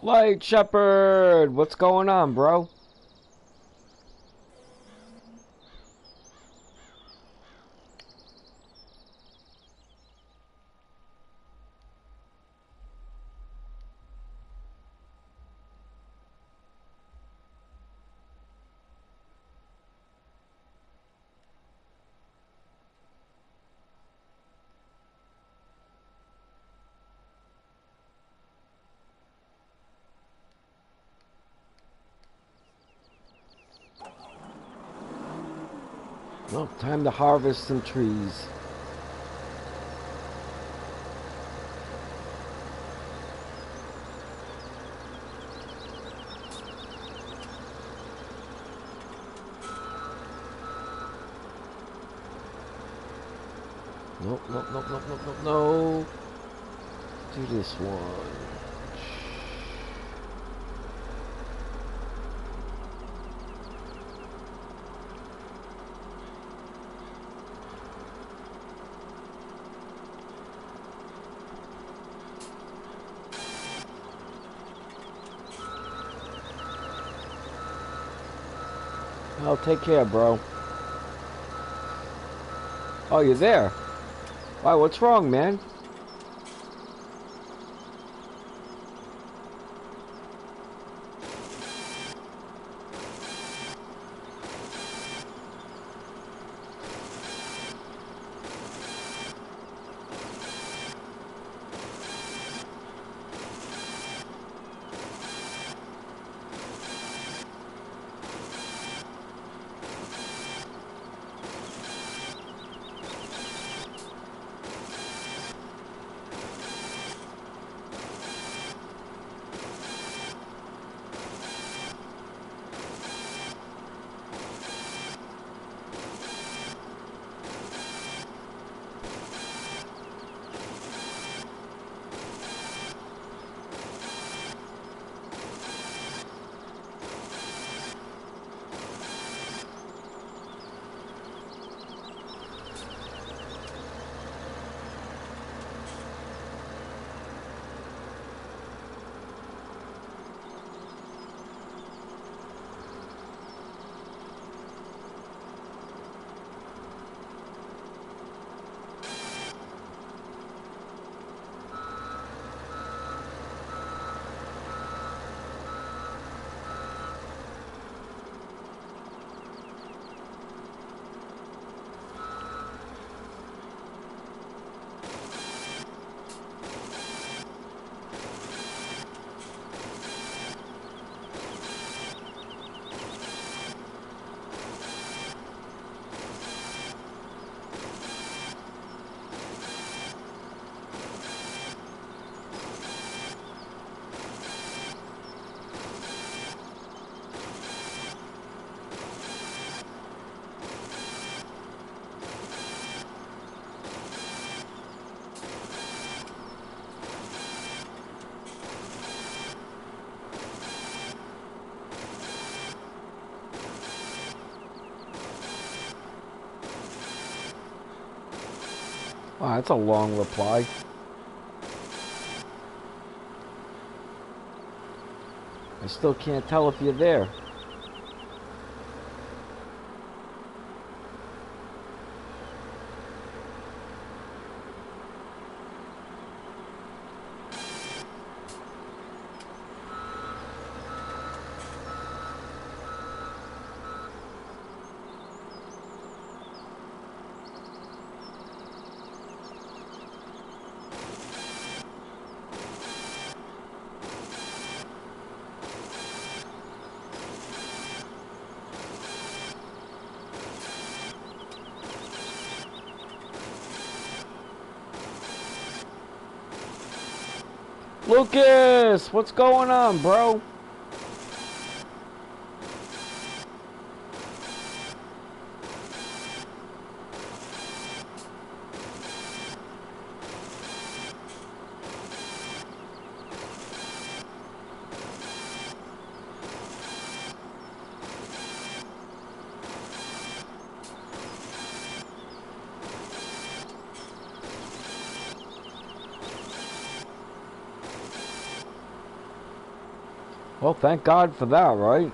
Light Shepherd, what's going on, bro? Well, time to harvest some trees. Nope, nope, nope, nope, nope, nope, no. Do this one. I'll take care, bro. Oh, you're there. Why, what's wrong, man? Wow, that's a long reply. I still can't tell if you're there. Lucas, what's going on, bro? Well, thank God for that, right?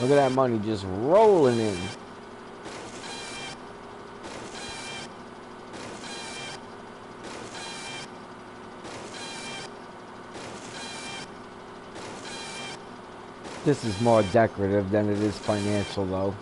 Look at that money just rolling in. This is more decorative than it is financial, though.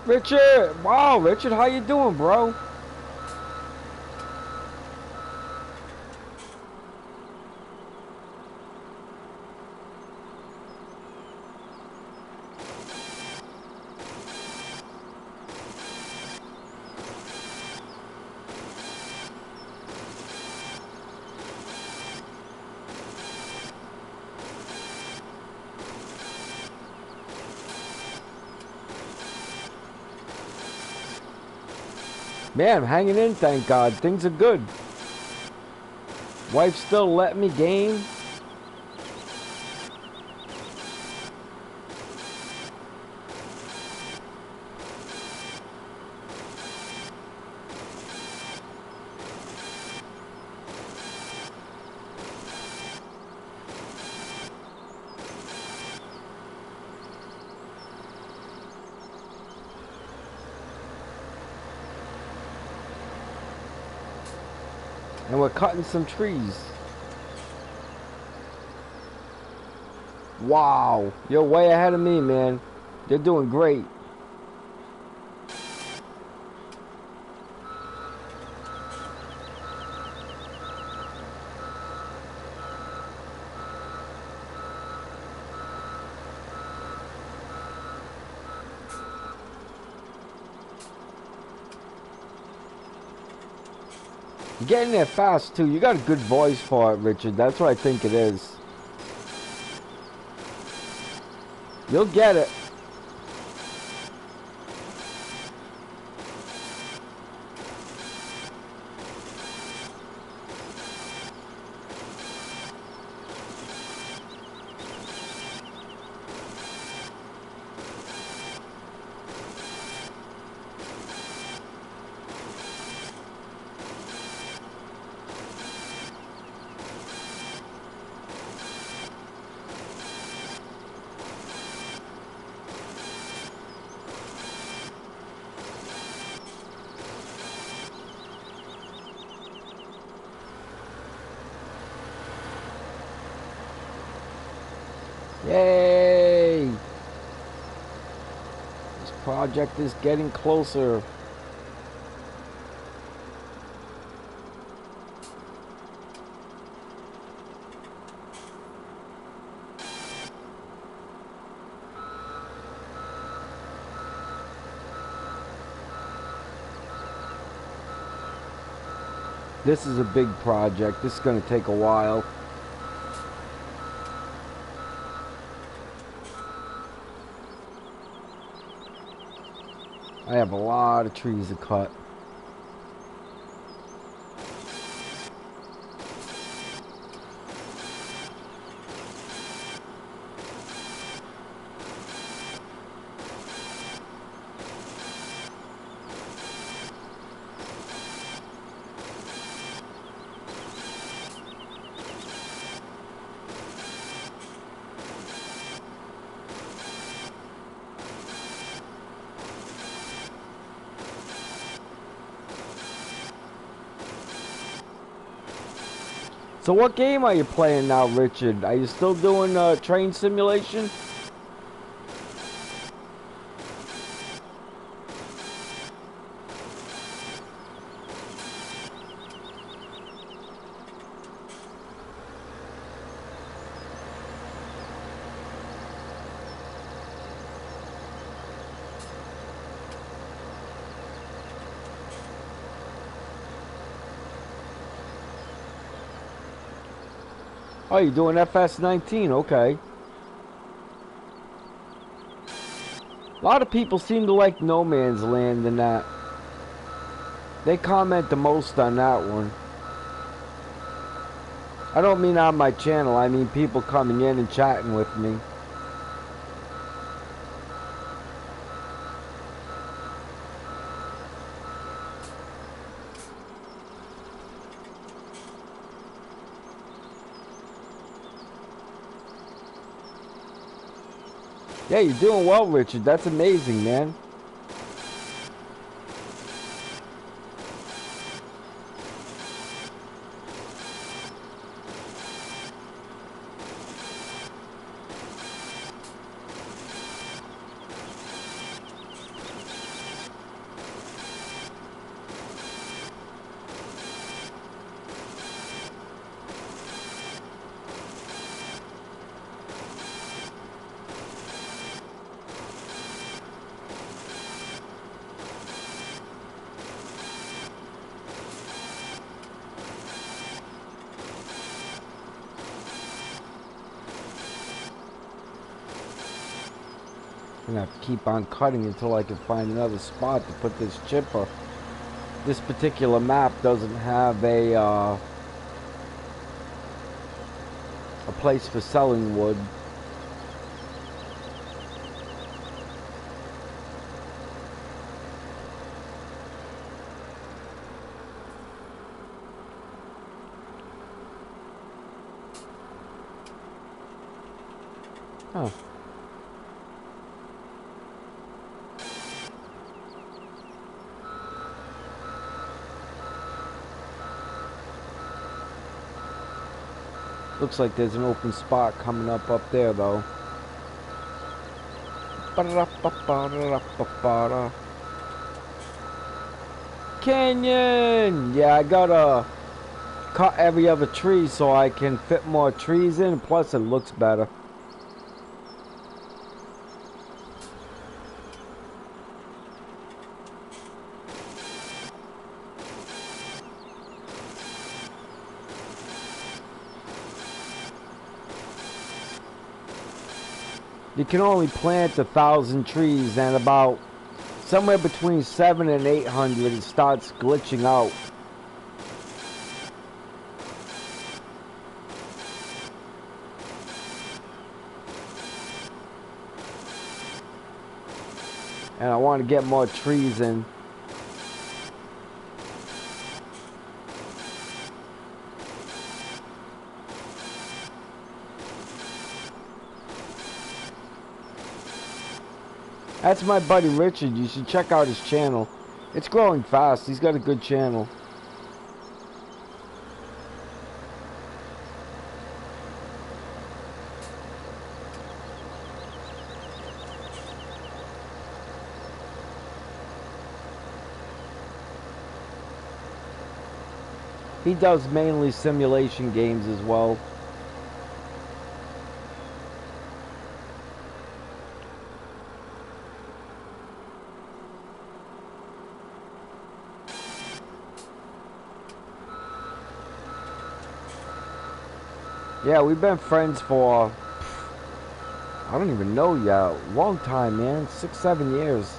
Richard! Wow, Richard, how you doing, bro? Man, I'm hanging in, thank God. Things are good. Wife still letting me game. And we're cutting some trees. Wow, you're way ahead of me, man. They're doing great. You're getting there fast, too. You got a good voice for it, Richard. That's what I think it is. You'll get it. Yay! This project is getting closer. This is a big project. This is going to take a while. I have a lot of trees to cut. So what game are you playing now, Richard? Are you still doing train simulation? Oh, you're doing FS19, okay. A lot of people seem to like No Man's Land and that. They comment the most on that one. I don't mean on my channel, I mean people coming in and chatting with me. Yeah, you're doing well, Richard. That's amazing, man. I'm gonna have to keep on cutting until I can find another spot to put this chipper. This particular map doesn't have a place for selling wood. Huh. Looks like there's an open spot coming up there, though. Canyon! Yeah, I gotta cut every other tree so I can fit more trees in, plus it looks better. You can only plant 1,000 trees, and about somewhere between 700 and 800 it starts glitching out. And I want to get more trees in. That's my buddy Richard. You should check out his channel. It's growing fast. He's got a good channel. He does mainly simulation games as well. Yeah, we've been friends for, I don't even know yet, long time, man. 6, 7 years.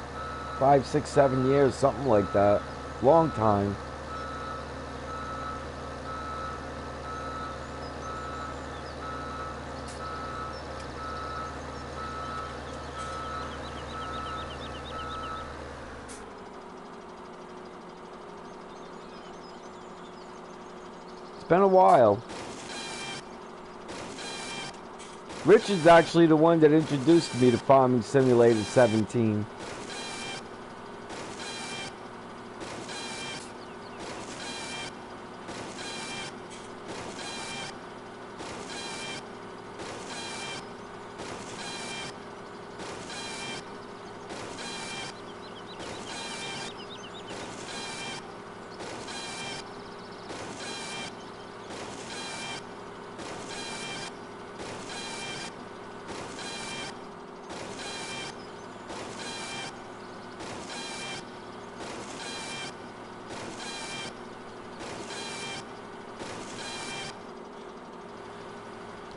5, 6, 7 years, something like that. Long time. It's been a while. Richard's actually the one that introduced me to Farming Simulator 17.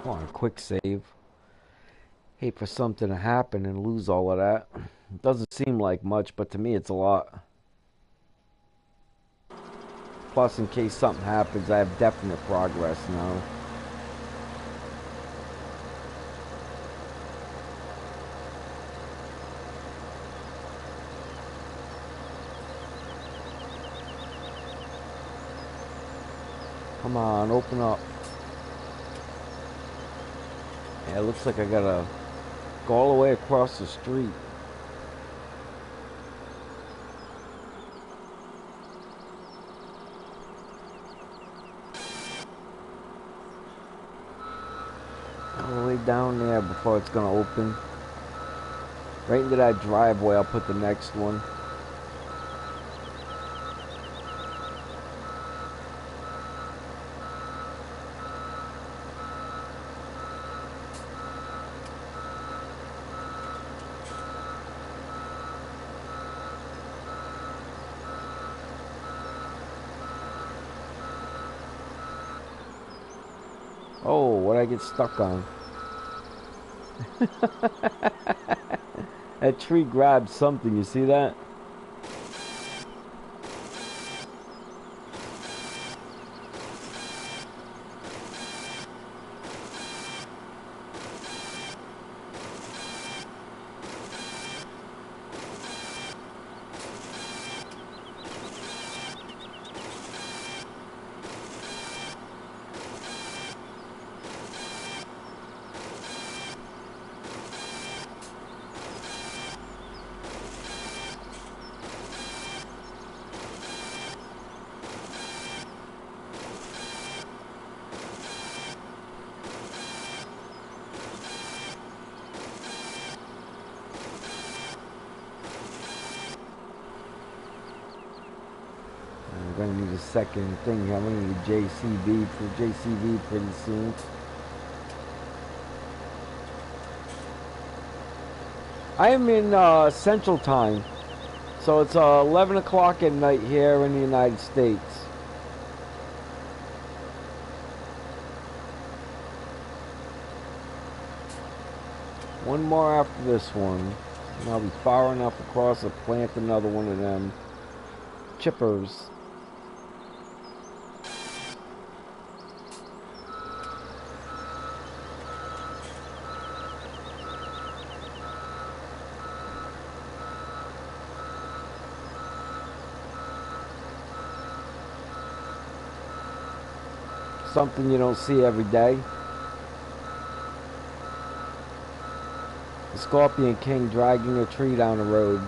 Come on, quick save. Hate for something to happen and lose all of that. It doesn't seem like much, but to me it's a lot. Plus, in case something happens, I have definite progress now. Come on, open up. Yeah, it looks like I gotta go all the way across the street. All the way down there before it's gonna open. Right into that driveway, I'll put the next one. Oh, what'd I get stuck on? That tree grabbed something, you see that? I'm gonna need a second thing. I'm gonna need JCV pretty soon. I am in Central Time, so it's 11 o'clock at night here in the United States. One more after this one, and I'll be far enough across to plant another one of them chippers. Something you don't see every day. The Scorpion King dragging a tree down the road.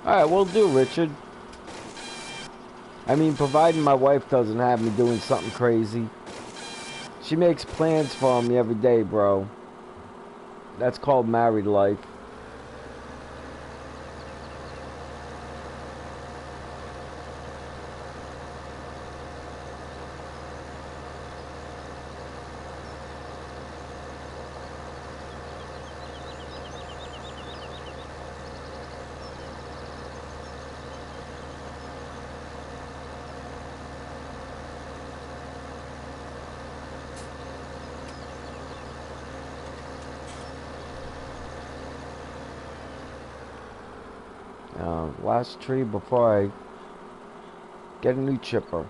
Alright, we'll do, Richard. I mean, providing my wife doesn't have me doing something crazy. She makes plans for me every day, bro. That's called married life. Last tree before I get a new chipper.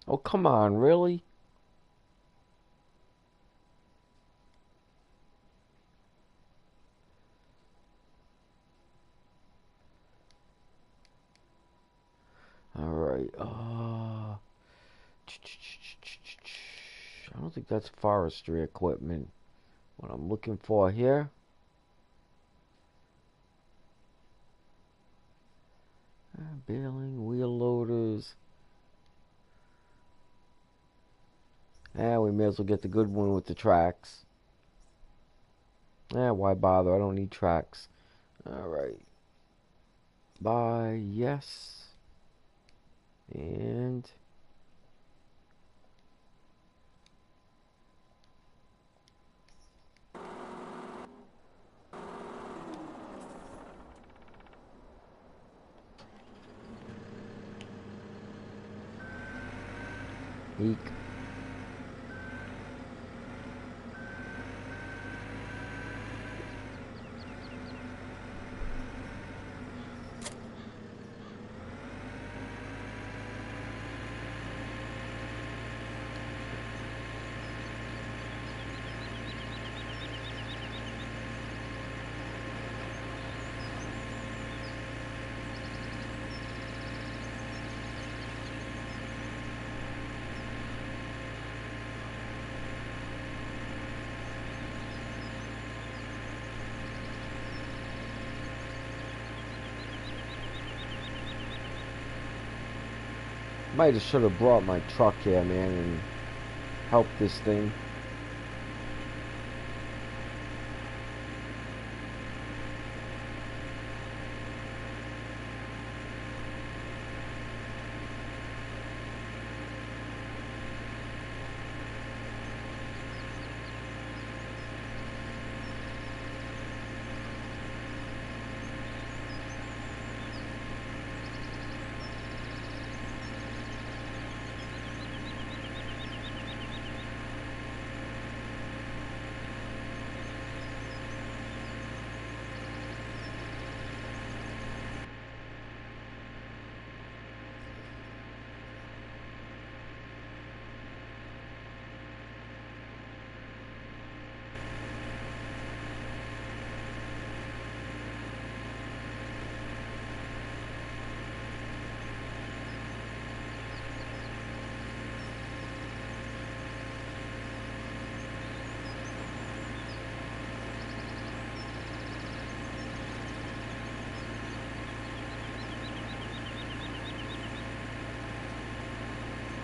Oh, come on, really? Alright, I don't think that's forestry equipment. What I'm looking for here. Baling, wheel loaders. We may as well get the good one with the tracks. Why bother? I don't need tracks. Alright. Buy, yes. And eek. Might have should have brought my truck here, man, and helped this thing.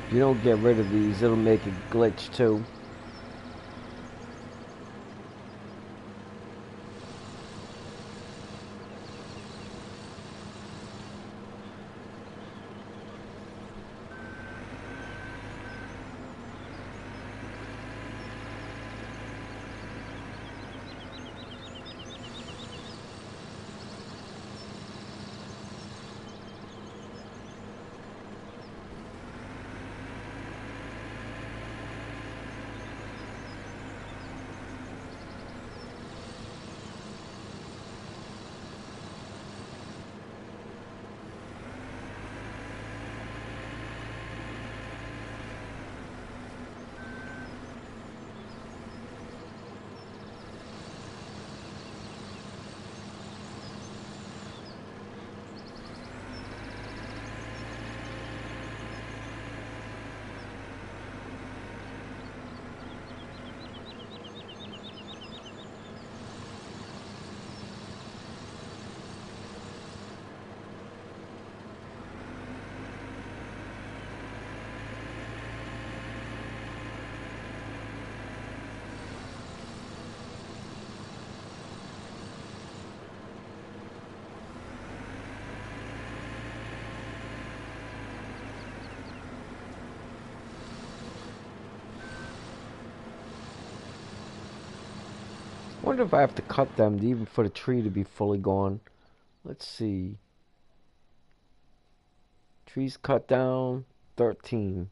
If you don't get rid of these, it'll make it glitch too. I wonder if I have to cut them even for the tree to be fully gone. Let's see. Trees cut down, 13.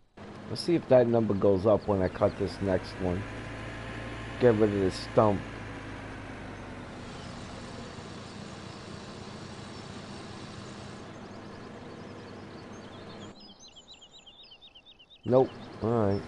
Let's see if that number goes up when I cut this next one. Get rid of this stump. Nope. Alright.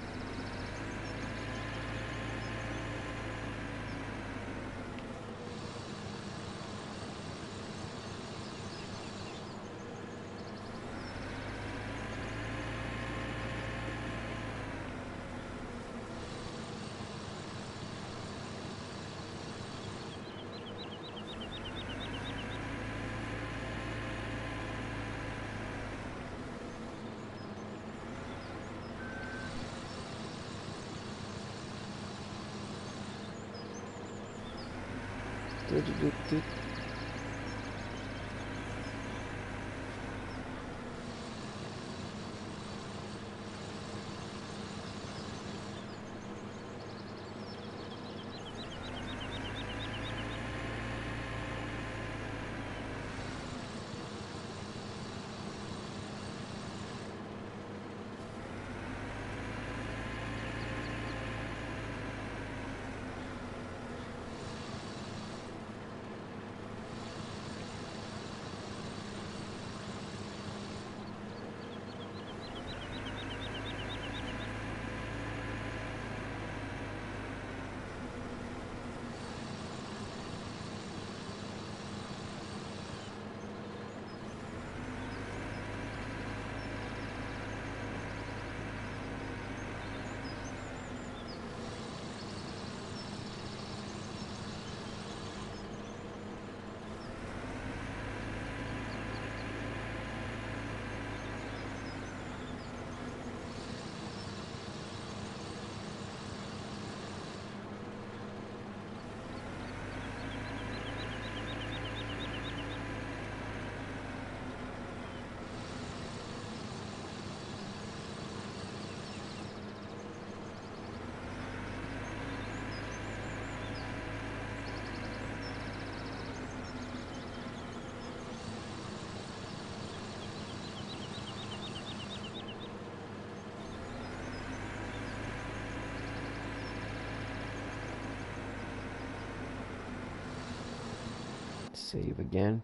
Save again.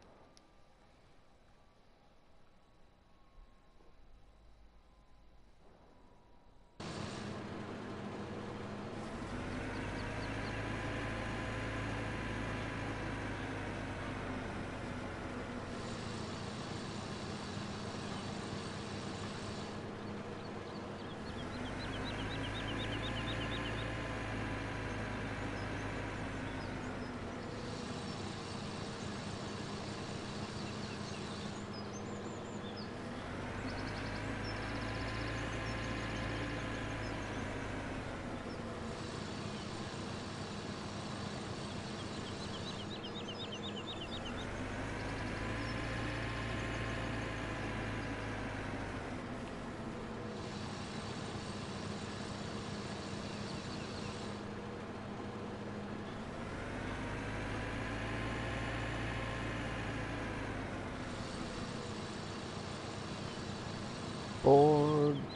Bored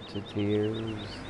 to tears.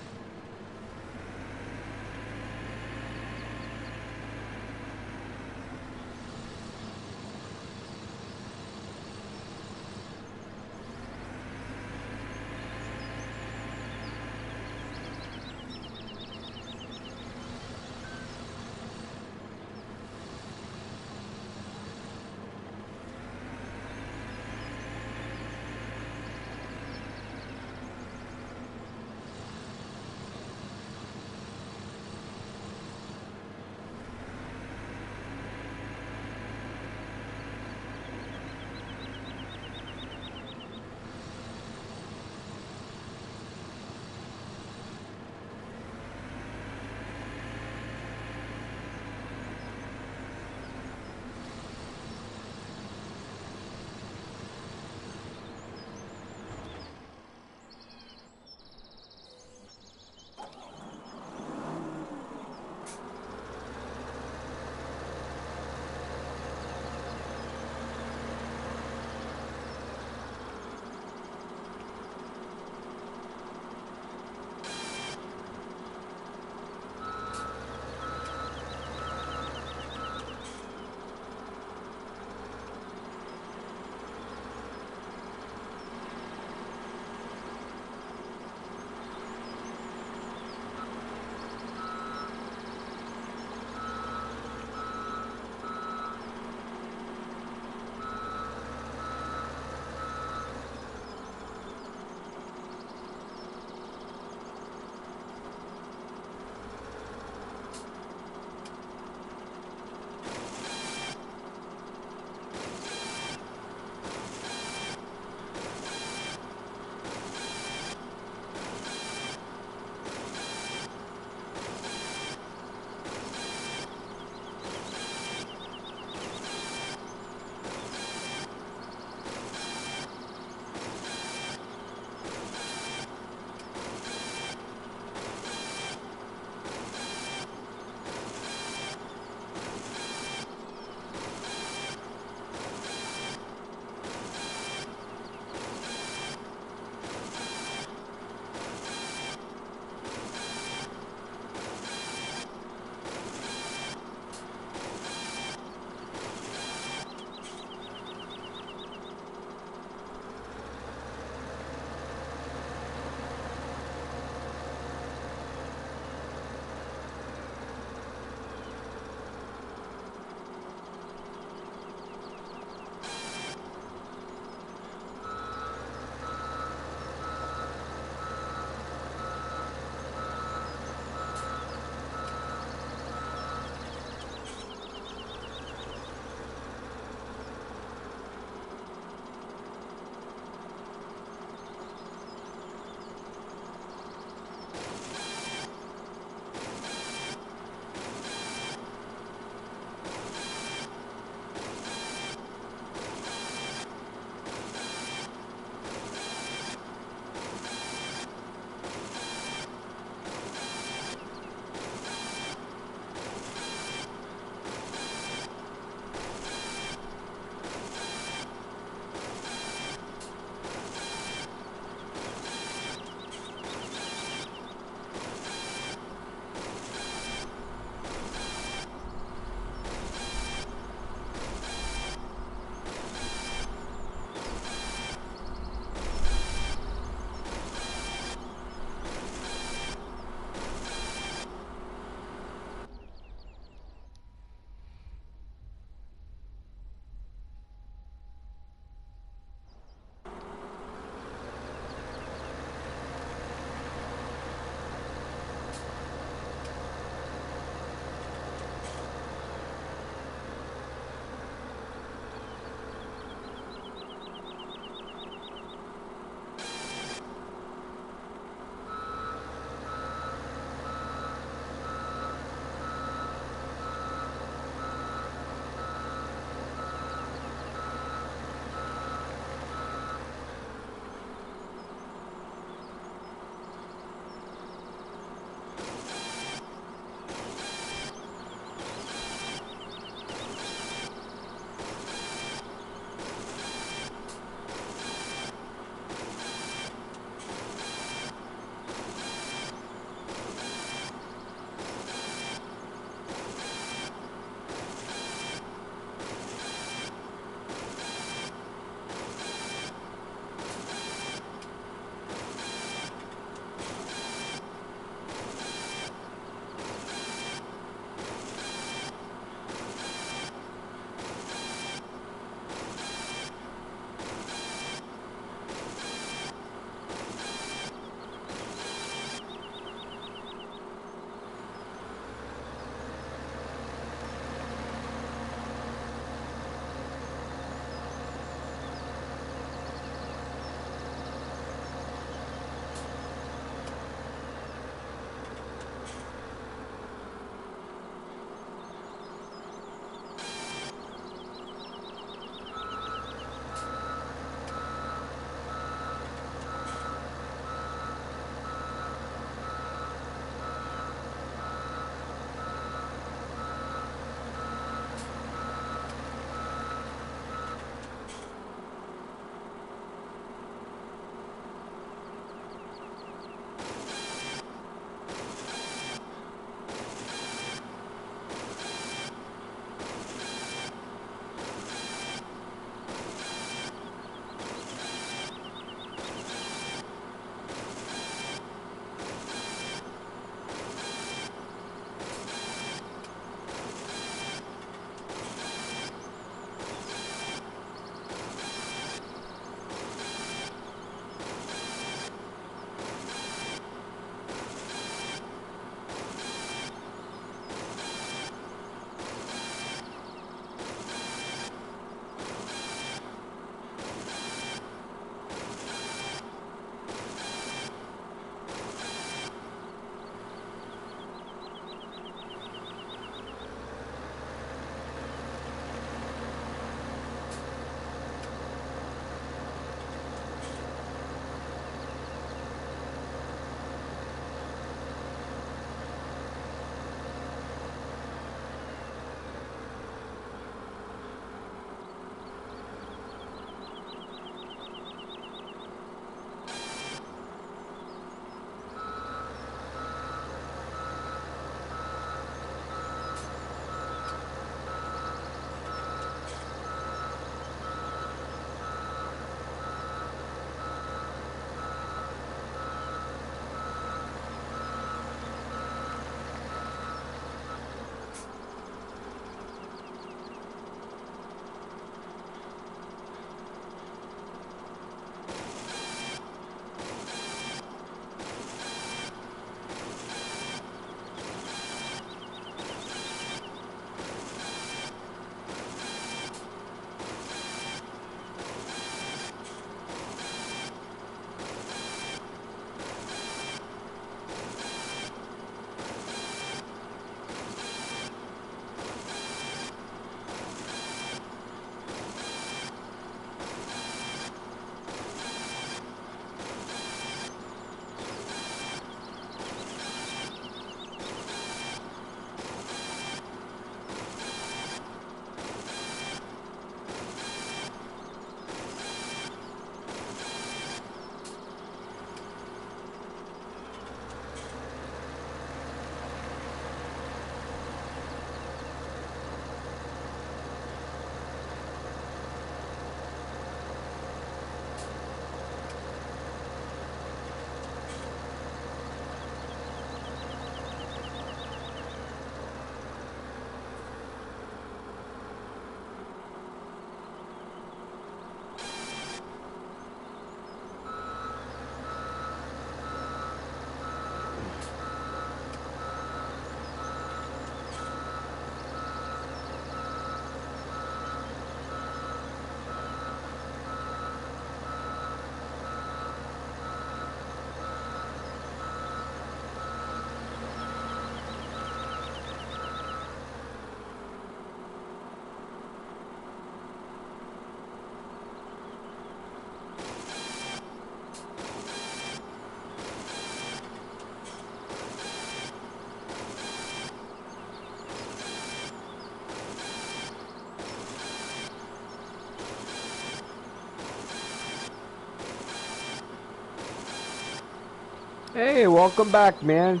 Hey, welcome back, man.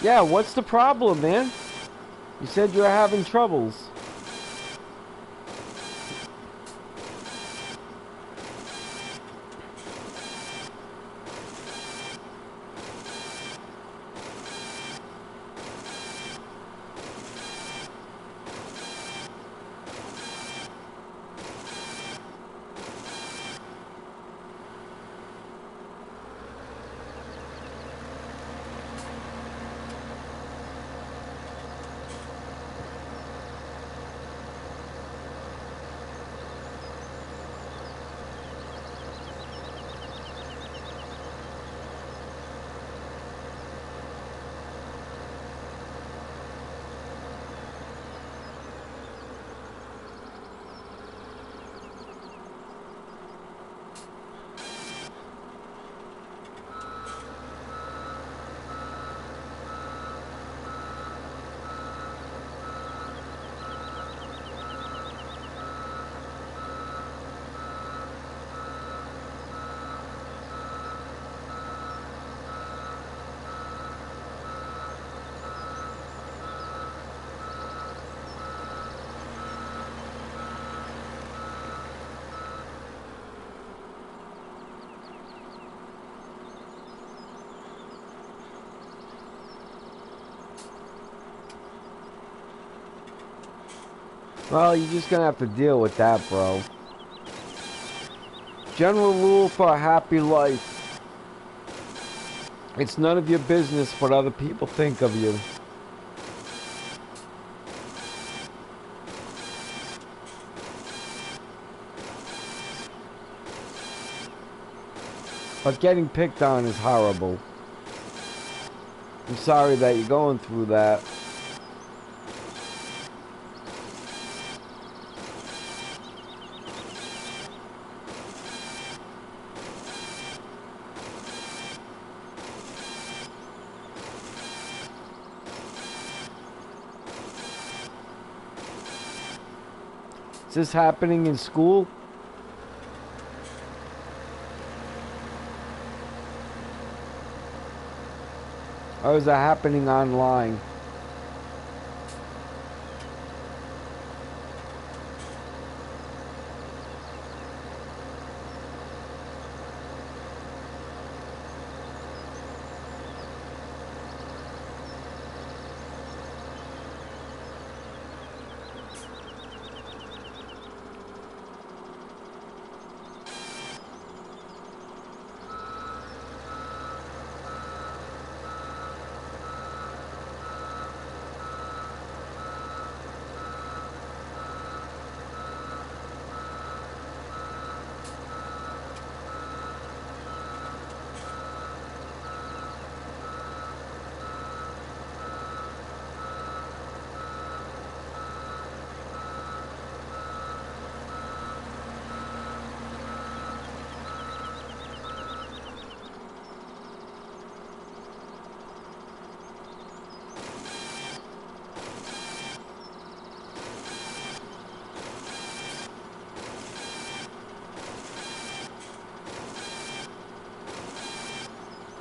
Yeah, what's the problem, man? You said you were having troubles. Well, you're just gonna have to deal with that, bro. General rule for a happy life. It's none of your business what other people think of you. But getting picked on is horrible. I'm sorry that you're going through that. Is this happening in school? Or is it happening online?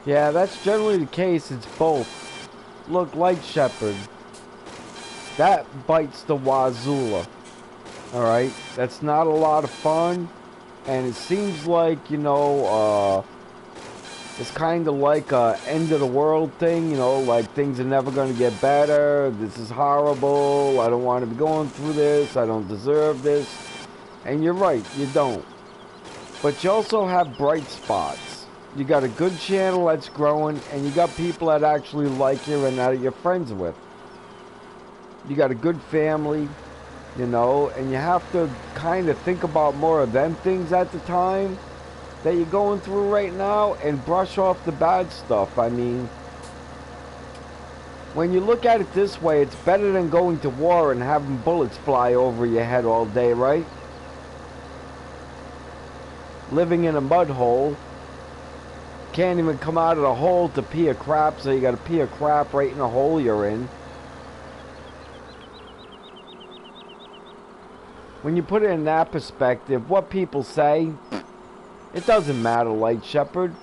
Yeah, that's generally the case. It's both. Look, Light Shepherd. That bites the Wazula. Alright? That's not a lot of fun. And it seems like, you know, it's kind of like a end of the world thing. You know, like things are never going to get better. This is horrible. I don't want to be going through this. I don't deserve this. And you're right, you don't. But you also have bright spots. You got a good channel that's growing, and you got people that actually like you and that you're friends with. You got a good family, you know, and you have to kind of think about more of them things at the time that you're going through right now and brush off the bad stuff. I mean, when you look at it this way, it's better than going to war and having bullets fly over your head all day, right? Living in a mud hole. Can't even come out of the hole to pee a crap, so you gotta pee a crap right in the hole you're in. When you put it in that perspective, what people say, it doesn't matter, Light Shepherd.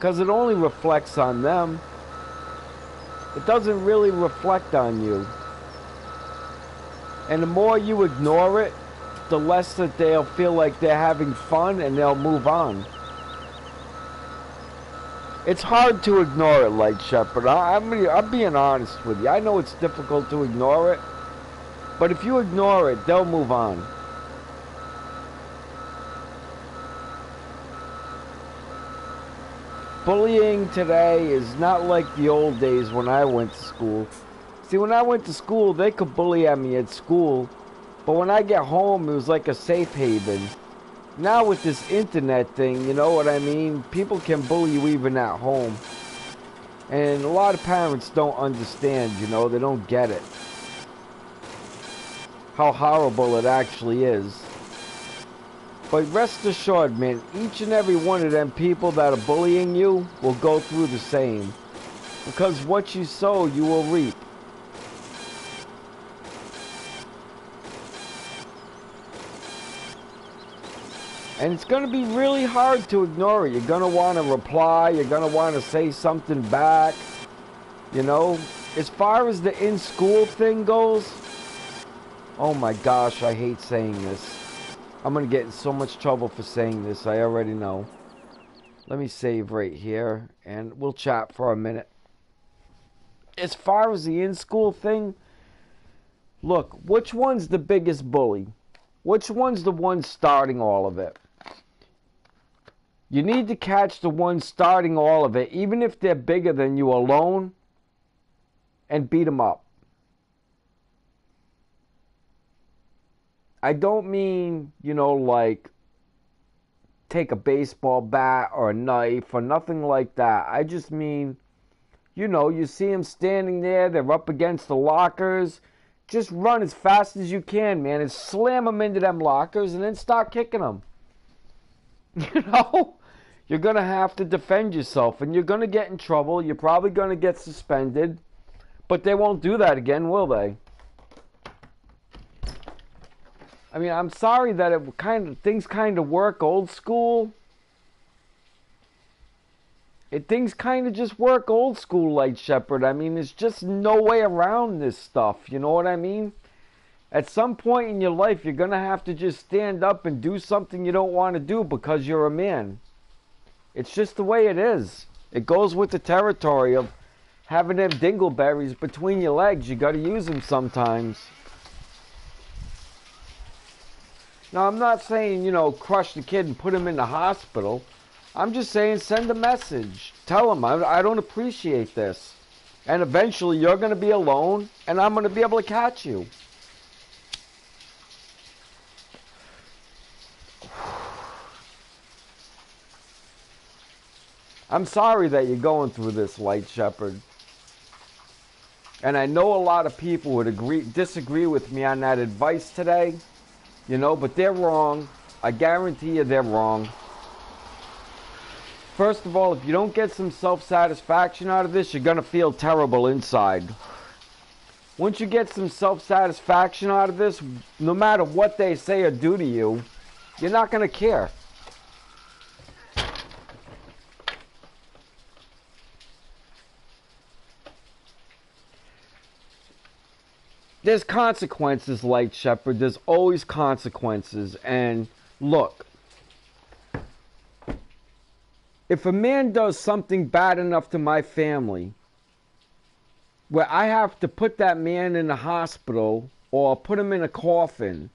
because it only reflects on them. It doesn't really reflect on you. And the more you ignore it, the less that they'll feel like they're having fun, and they'll move on. It's hard to ignore it, Light Shepherd. I'm being honest with you. I know it's difficult to ignore it, but if you ignore it, they'll move on. Bullying today is not like the old days when I went to school. See, when I went to school, they could bully at me at school, but when I get home, it was like a safe haven. Now with this internet thing, you know what I mean? People can bully you even at home. And a lot of parents don't understand, you know, they don't get it. How horrible it actually is. But rest assured, man, each and every one of them people that are bullying you will go through the same. Because what you sow, you will reap. And it's going to be really hard to ignore it. You're going to want to reply. You're going to want to say something back. You know, as far as the in-school thing goes, oh my gosh, I hate saying this. I'm going to get in so much trouble for saying this. I already know. Let me save right here, and we'll chat for a minute. As far as the in-school thing, look, which one's the biggest bully? Which one's the one starting all of it? You need to catch the one starting all of it, even if they're bigger than you alone, and beat them up. I don't mean, you know, like take a baseball bat or a knife or nothing like that. I just mean, you know, you see them standing there, they're up against the lockers. Just run as fast as you can, man, and slam them into them lockers and then start kicking them. You know? You're going to have to defend yourself, and you're going to get in trouble. You're probably going to get suspended, but they won't do that again, will they? I mean, I'm sorry that things kind of work old school. Things kind of just work old school, Light Shepherd. I mean, there's just no way around this stuff. You know what I mean? At some point in your life, you're going to have to just stand up and do something you don't want to do because you're a man. It's just the way it is. It goes with the territory of having them dingleberries between your legs. You got to use them sometimes. Now, I'm not saying, you know, crush the kid and put him in the hospital. I'm just saying send a message. Tell him, I don't appreciate this. And eventually you're going to be alone, and I'm going to be able to catch you. I'm sorry that you're going through this, Light Shepherd. And I know a lot of people would disagree with me on that advice today. You know, but they're wrong. I guarantee you they're wrong. First of all, if you don't get some self-satisfaction out of this, you're going to feel terrible inside. Once you get some self-satisfaction out of this, no matter what they say or do to you, you're not going to care. There's consequences, Light Shepherd. There's always consequences. And look, if a man does something bad enough to my family, where I have to put that man in the hospital or put him in a coffin,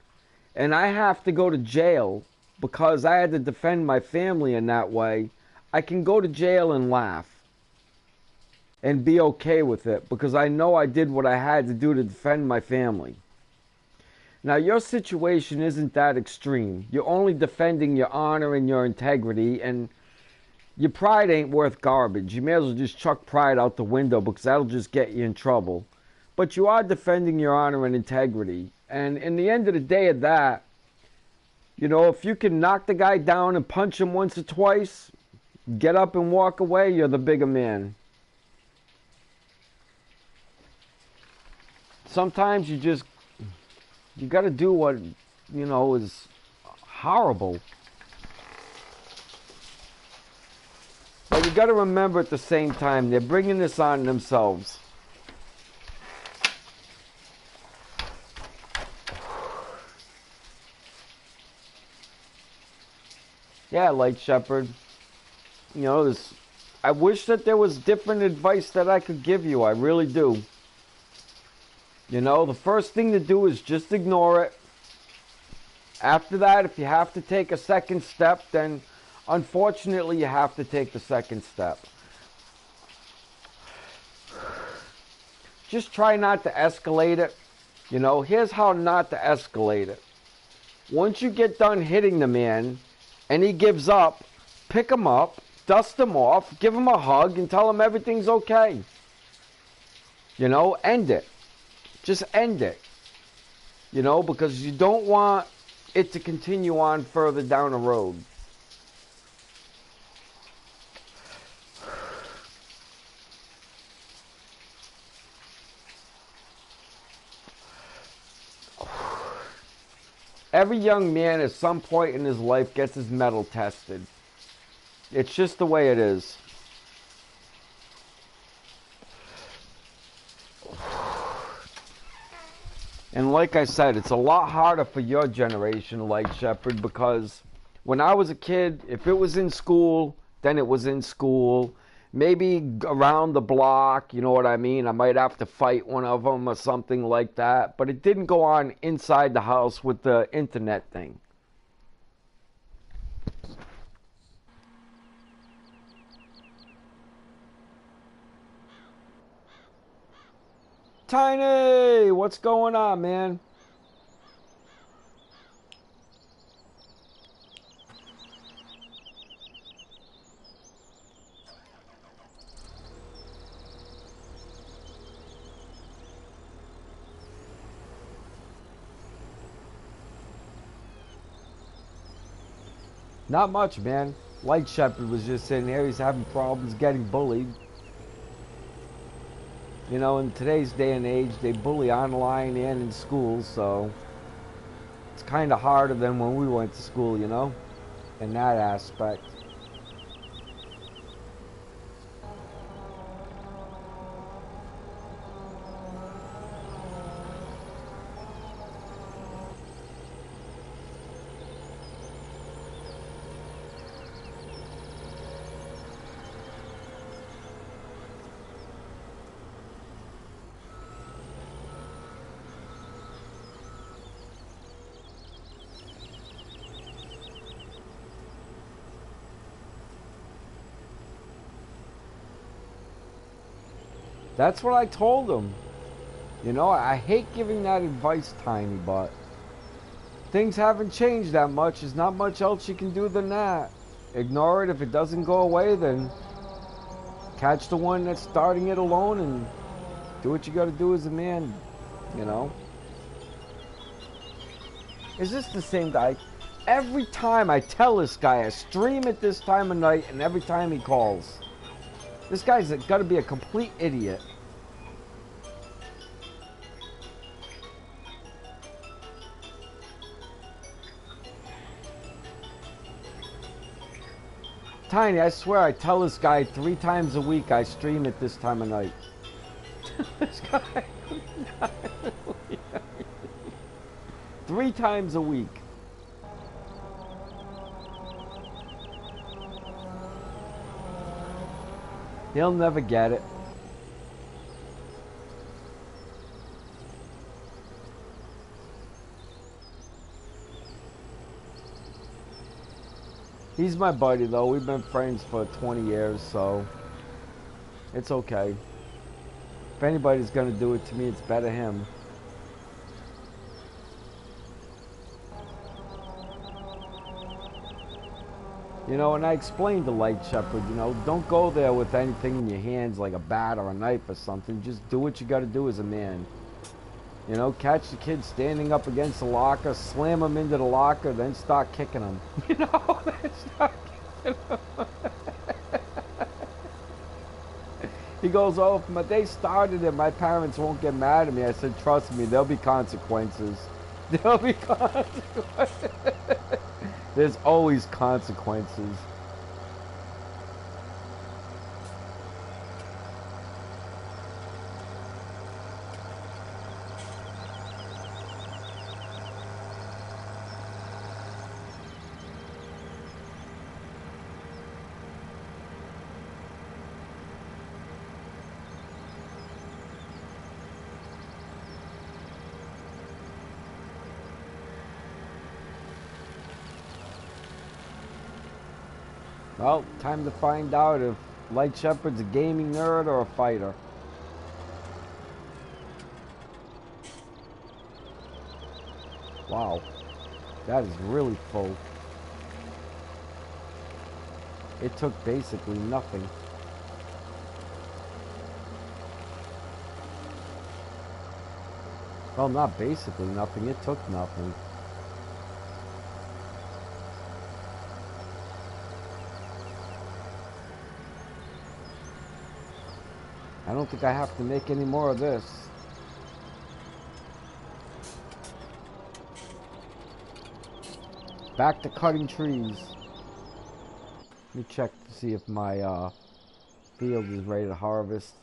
and I have to go to jail because I had to defend my family in that way, I can go to jail and laugh and be okay with it because I know I did what I had to do to defend my family. Now, your situation isn't that extreme. You're only defending your honor and your integrity, and your pride ain't worth garbage. You may as well just chuck pride out the window because that'll just get you in trouble. But you are defending your honor and integrity. And in the end of the day of that, you know, if you can knock the guy down and punch him once or twice, get up and walk away, you're the bigger man. Sometimes you got to do what, you know, is horrible. But you got to remember at the same time, they're bringing this on themselves. Yeah, Light Shepherd. You know, I wish that there was different advice that I could give you. I really do. You know, the first thing to do is just ignore it. After that, if you have to take a second step, then unfortunately you have to take the second step. Just try not to escalate it. You know, here's how not to escalate it. Once you get done hitting the man and he gives up, pick him up, dust him off, give him a hug, and tell him everything's okay. You know, end it. Just end it. You know, because you don't want it to continue on further down the road. Every young man at some point in his life gets his mettle tested. It's just the way it is. And like I said, it's a lot harder for your generation, Light Shepherd, because when I was a kid, if it was in school, then it was in school. Maybe around the block, you know what I mean? I might have to fight one of them or something like that. But it didn't go on inside the house with the internet thing. Tiny, what's going on, man? Not much, man. Light Shepherd was just sitting there. He's having problems getting bullied. You know, in today's day and age, they bully online and in school, so it's kind of harder than when we went to school, you know, in that aspect. That's what I told him. You know, I hate giving that advice, Tiny, but things haven't changed that much. There's not much else you can do than that. Ignore it. If it doesn't go away, then catch the one that's starting it alone and do what you got to do as a man, you know. Is this the same guy? Every time I tell this guy I stream at this time of night, and every time he calls. This guy's got to be a complete idiot. Tiny, I swear I tell this guy 3 times a week I stream at this time of night. This guy. 3 times a week. He'll never get it. He's my buddy, though. We've been friends for 20 years, so it's okay. If anybody's gonna do it to me, it's better him. You know, and I explained to Light Shepherd, you know, don't go there with anything in your hands like a bat or a knife or something. Just do what you got to do as a man. You know, catch the kid standing up against the locker, slam him into the locker, then start kicking him. You know, then start kicking him. He goes, oh, if they started it, my parents won't get mad at me. I said, trust me, there'll be consequences. There'll be consequences. There's always consequences. Well, time to find out if Light Shepherd's a gaming nerd or a fighter. Wow, that is really full. It took basically nothing. Well, not basically nothing, it took nothing. I don't think I have to make any more of this. Back to cutting trees. Let me check to see if my field is ready to harvest.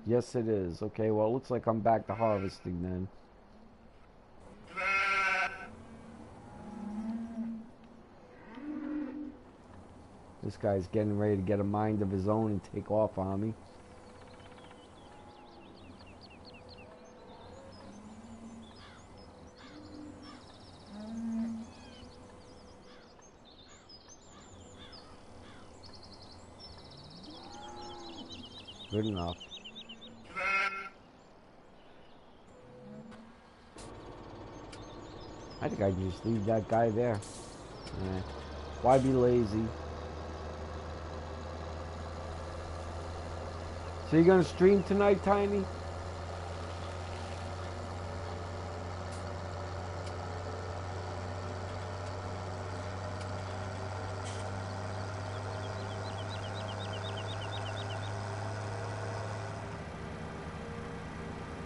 Yes, it is. Okay, well, it looks like I'm back to harvesting then. This guy's getting ready to get a mind of his own and take off on me. Good enough. I think I can just leave that guy there. Yeah. Why be lazy? So you gonna stream tonight, Tiny?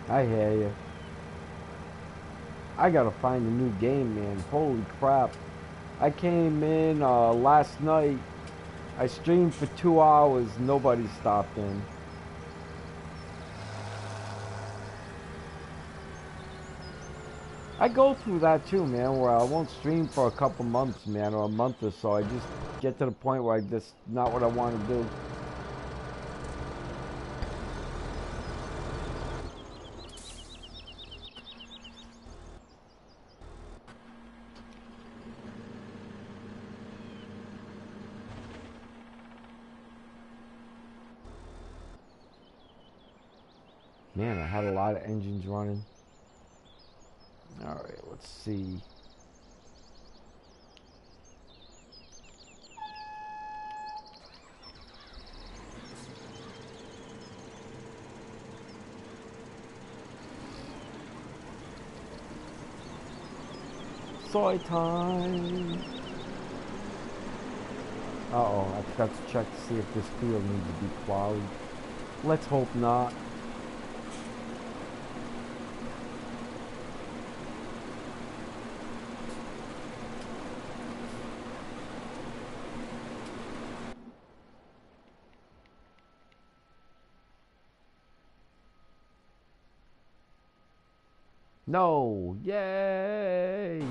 I hear you. I gotta find a new game, man. Holy crap. I came in last night. I streamed for 2 hours. Nobody stopped in. I go through that too, man, where I won't stream for a couple months, man, or a month or so. I just get to the point where I just not what I want to do. Man, I had a lot of engines running. Alright, let's see. Soy time! Uh-oh, I forgot to check to see if this field needs to be plowed. Let's hope not. No! Yay!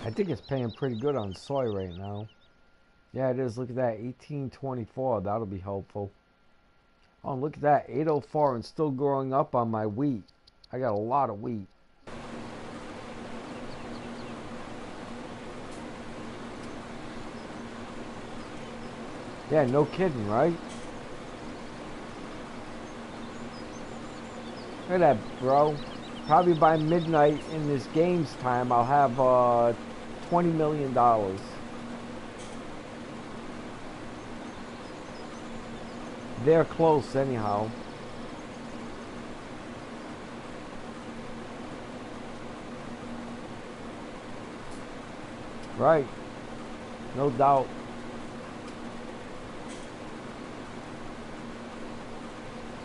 I think it's paying pretty good on soy right now. Yeah, it is. Look at that, 1824. That'll be helpful. Oh, look at that, 804 and still growing up on my wheat. I got a lot of wheat. Yeah, no kidding, right? Look at that, bro. Probably by midnight in this game's time, I'll have $20 million. They're close anyhow. Right. No doubt.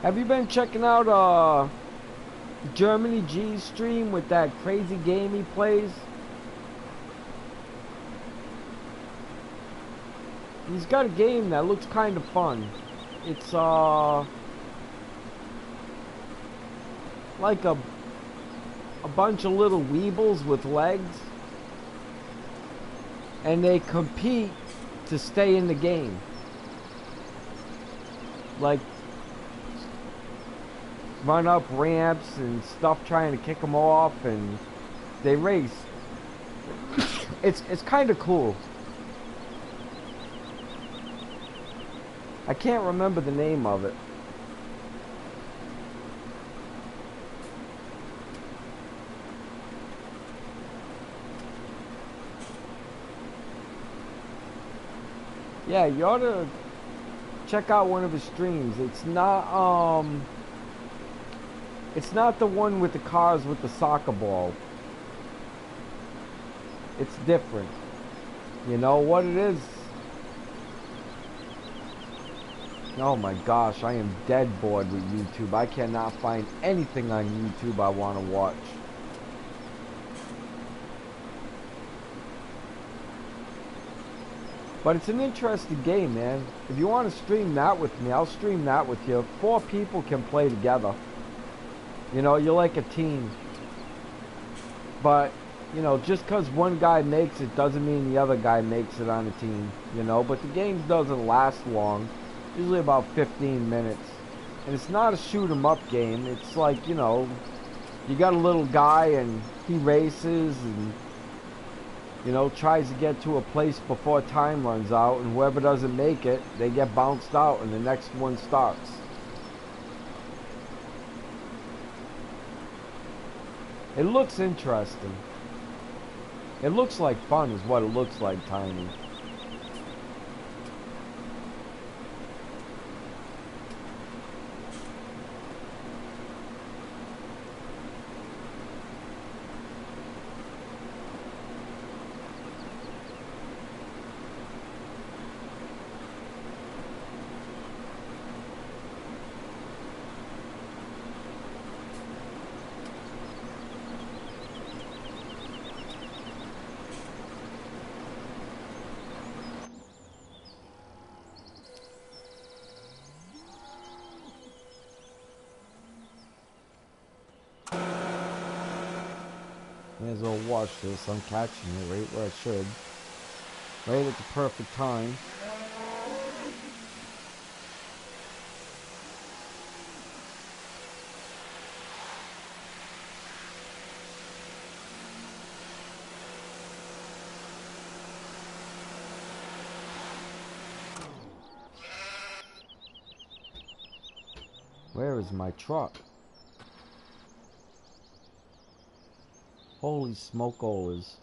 Have you been checking out Germany G's stream with that crazy game he plays? He's got a game that looks kind of fun. It's like a bunch of little weebles with legs. and they compete to stay in the game. Like, run up ramps and stuff trying to kick them off, and they race. It's kind of cool. I can't remember the name of it. Yeah, you ought to check out one of his streams. It's not the one with the cars with the soccer ball. It's different. You know what it is? Oh my gosh, I am dead bored with YouTube. I cannot find anything on YouTube I want to watch. But it's an interesting game, man. If you want to stream that with me, I'll stream that with you. 4 people can play together. You know, you're like a team. But, you know, just because one guy makes it doesn't mean the other guy makes it on a team. You know, but the game doesn't last long. Usually about 15 minutes. And it's not a shoot 'em up game. It's like, you know, you got a little guy and he races and, you know, tries to get to a place before time runs out, and whoever doesn't make it, they get bounced out and the next one starts. It looks interesting. It looks like fun is what it looks like, Tiny. May as well watch this. I'm catching it right where I should. Right at the perfect time. Where is my truck? Holy smoke-olas.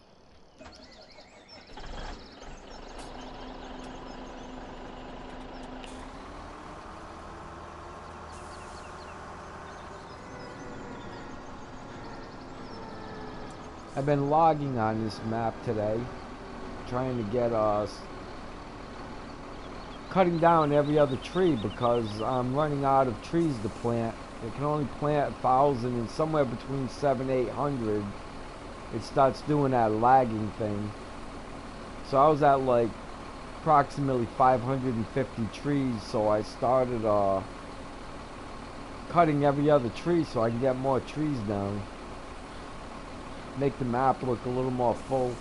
I've been logging on this map today, trying to get cutting down every other tree because I'm running out of trees to plant. They can only plant 1,000, and somewhere between 700-800 it starts doing that lagging thing. So I was at like approximately 550 trees, so I started cutting every other tree so I can get more trees down. Make the map look a little more full.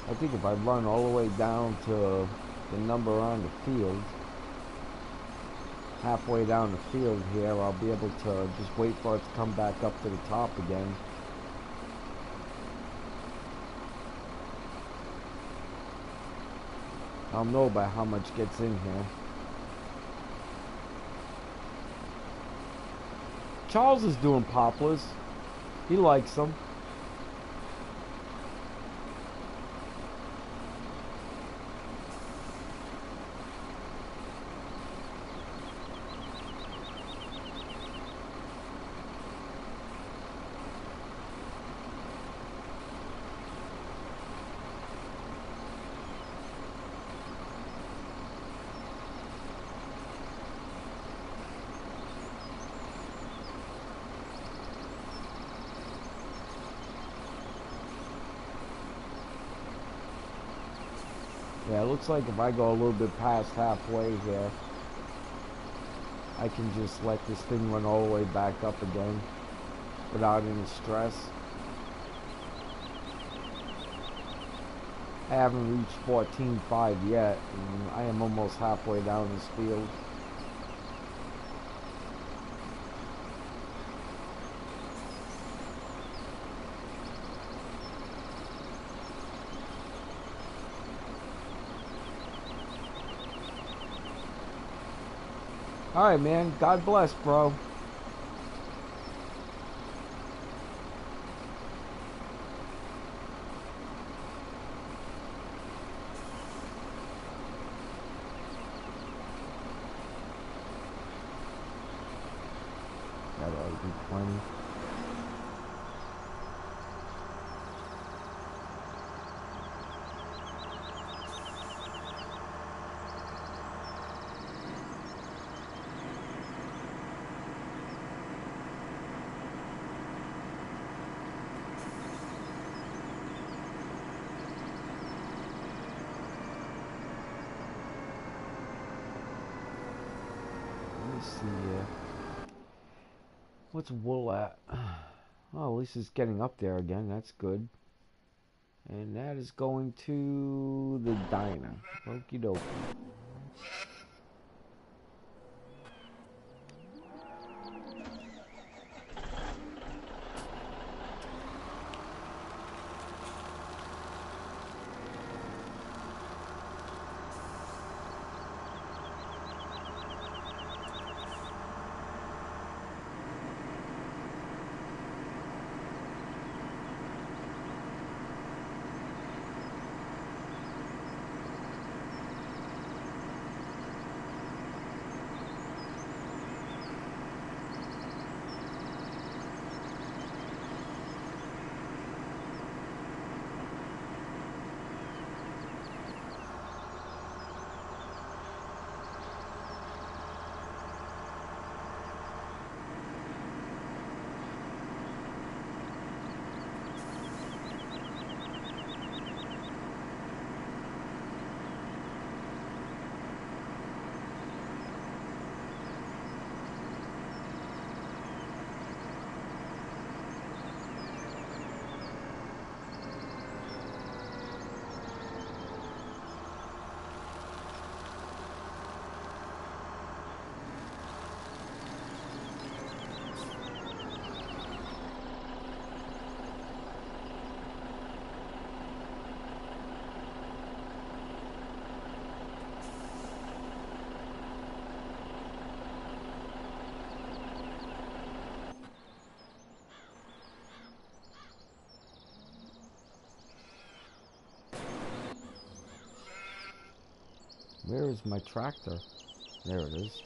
I think if I run all the way down to the number on the field, halfway down the field here, I'll be able to just wait for it to come back up to the top again. I'll know by how much gets in here. Charles is doing poplars. He likes them. Yeah, it looks like if I go a little bit past halfway here, I can just let this thing run all the way back up again without any stress. I haven't reached 14.5 yet, and I am almost halfway down this field. Alright, man. God bless, bro. That ought to be plenty. See what's wool at? Oh, at least it's getting up there again. That's good. And that is going to the diner. Okie dokie. Where is my tractor? There it is.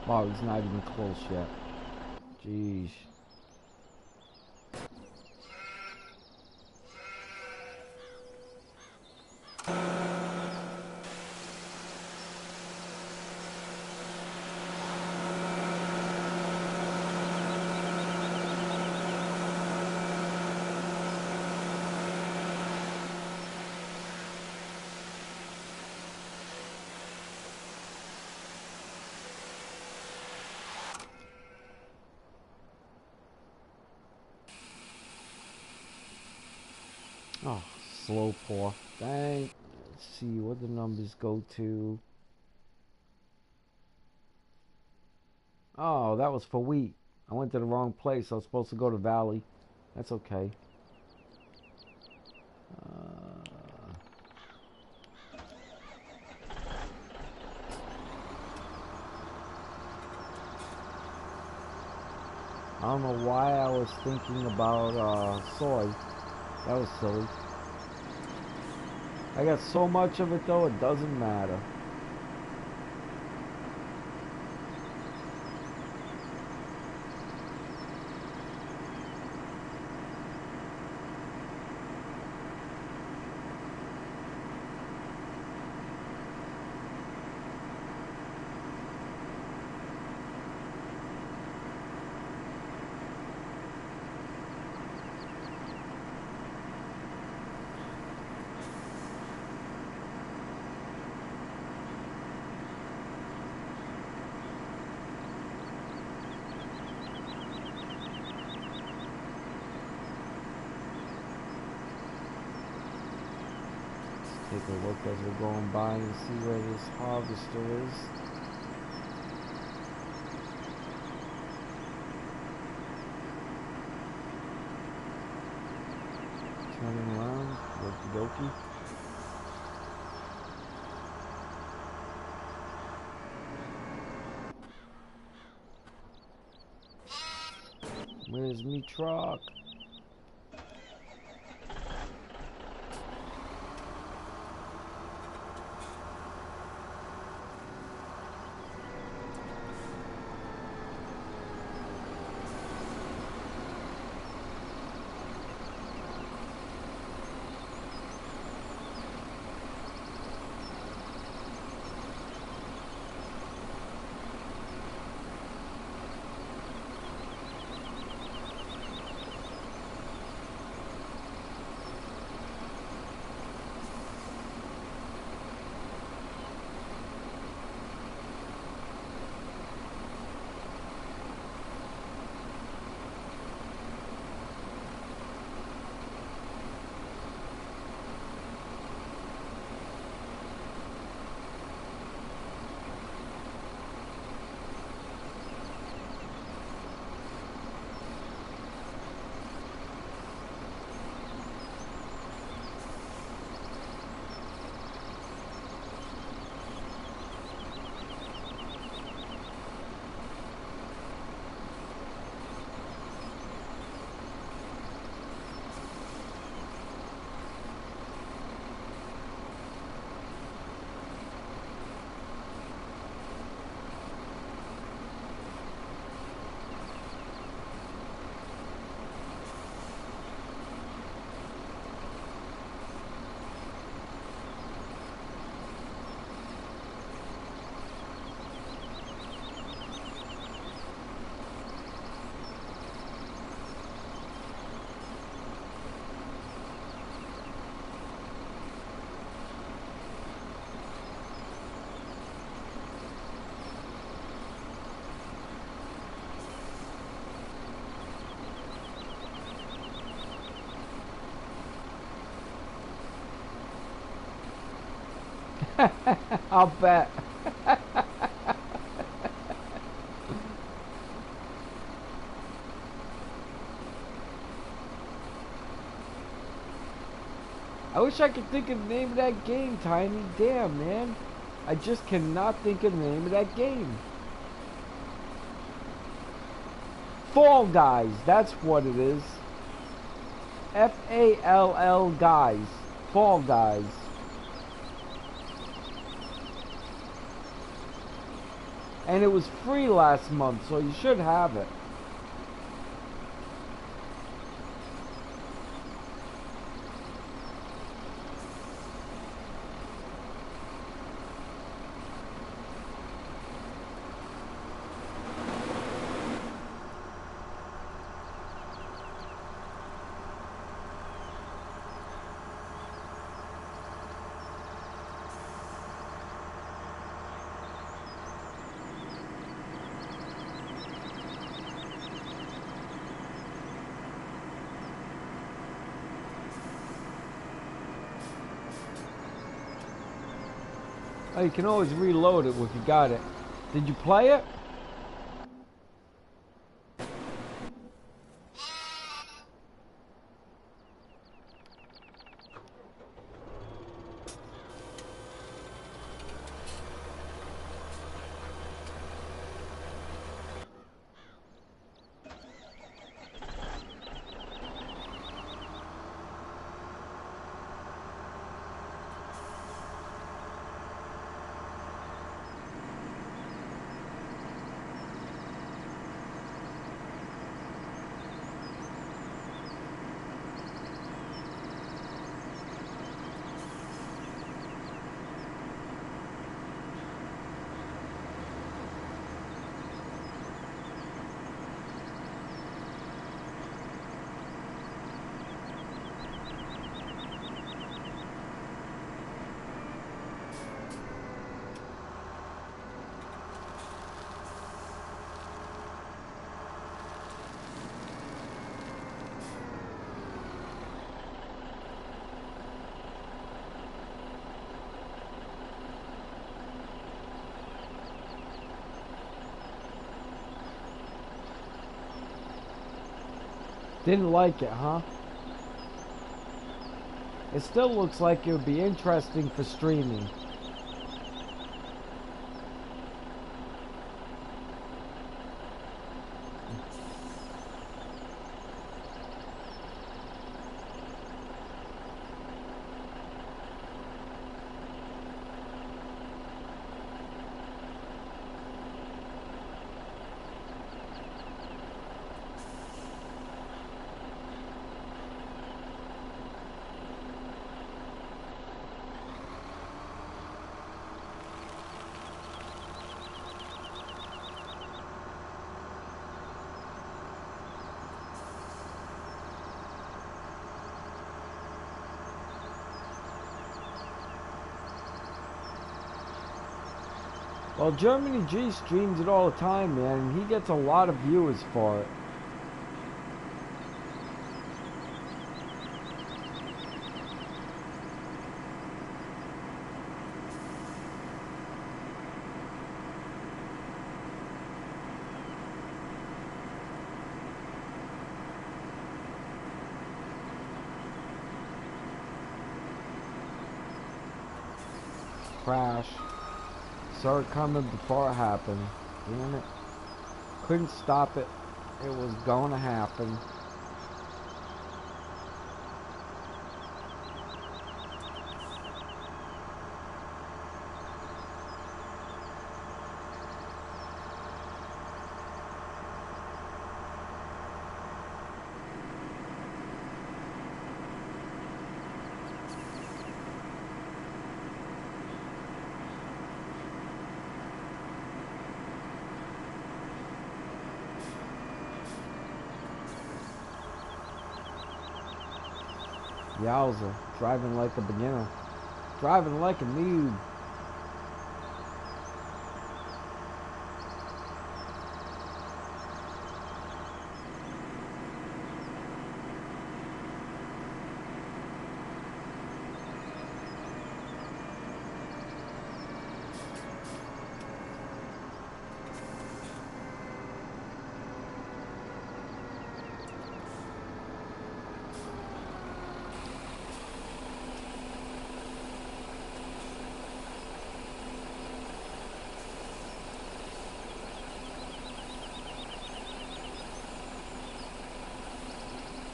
Wow, he's not even close yet. Jeez. Oh, slow pour. Dang. Let's see what the numbers go to. Oh, that was for wheat. I went to the wrong place. I was supposed to go to Valley. That's okay. I don't know why I was thinking about soy. That was silly. I got so much of it though, it doesn't matter. Take a look as we're going by and see where this harvester is. Turning around, okie dokie. Where's me truck? I'll bet. I wish I could think of the name of that game, Tiny. Damn, man. I just cannot think of the name of that game. Fall Guys. That's what it is. F-A-L-L Guys. Fall Guys. And it was free last month, so you should have it. Oh, you can always reload it if you got it. Did you play it? Didn't like it, huh? It still looks like it would be interesting for streaming. Well, Germany G streams it all the time, man, and he gets a lot of viewers for it. Crash. Saw it coming before it happened. Damn it. Couldn't stop it. It was going to happen. Yowza, driving like a beginner. Driving like a noob.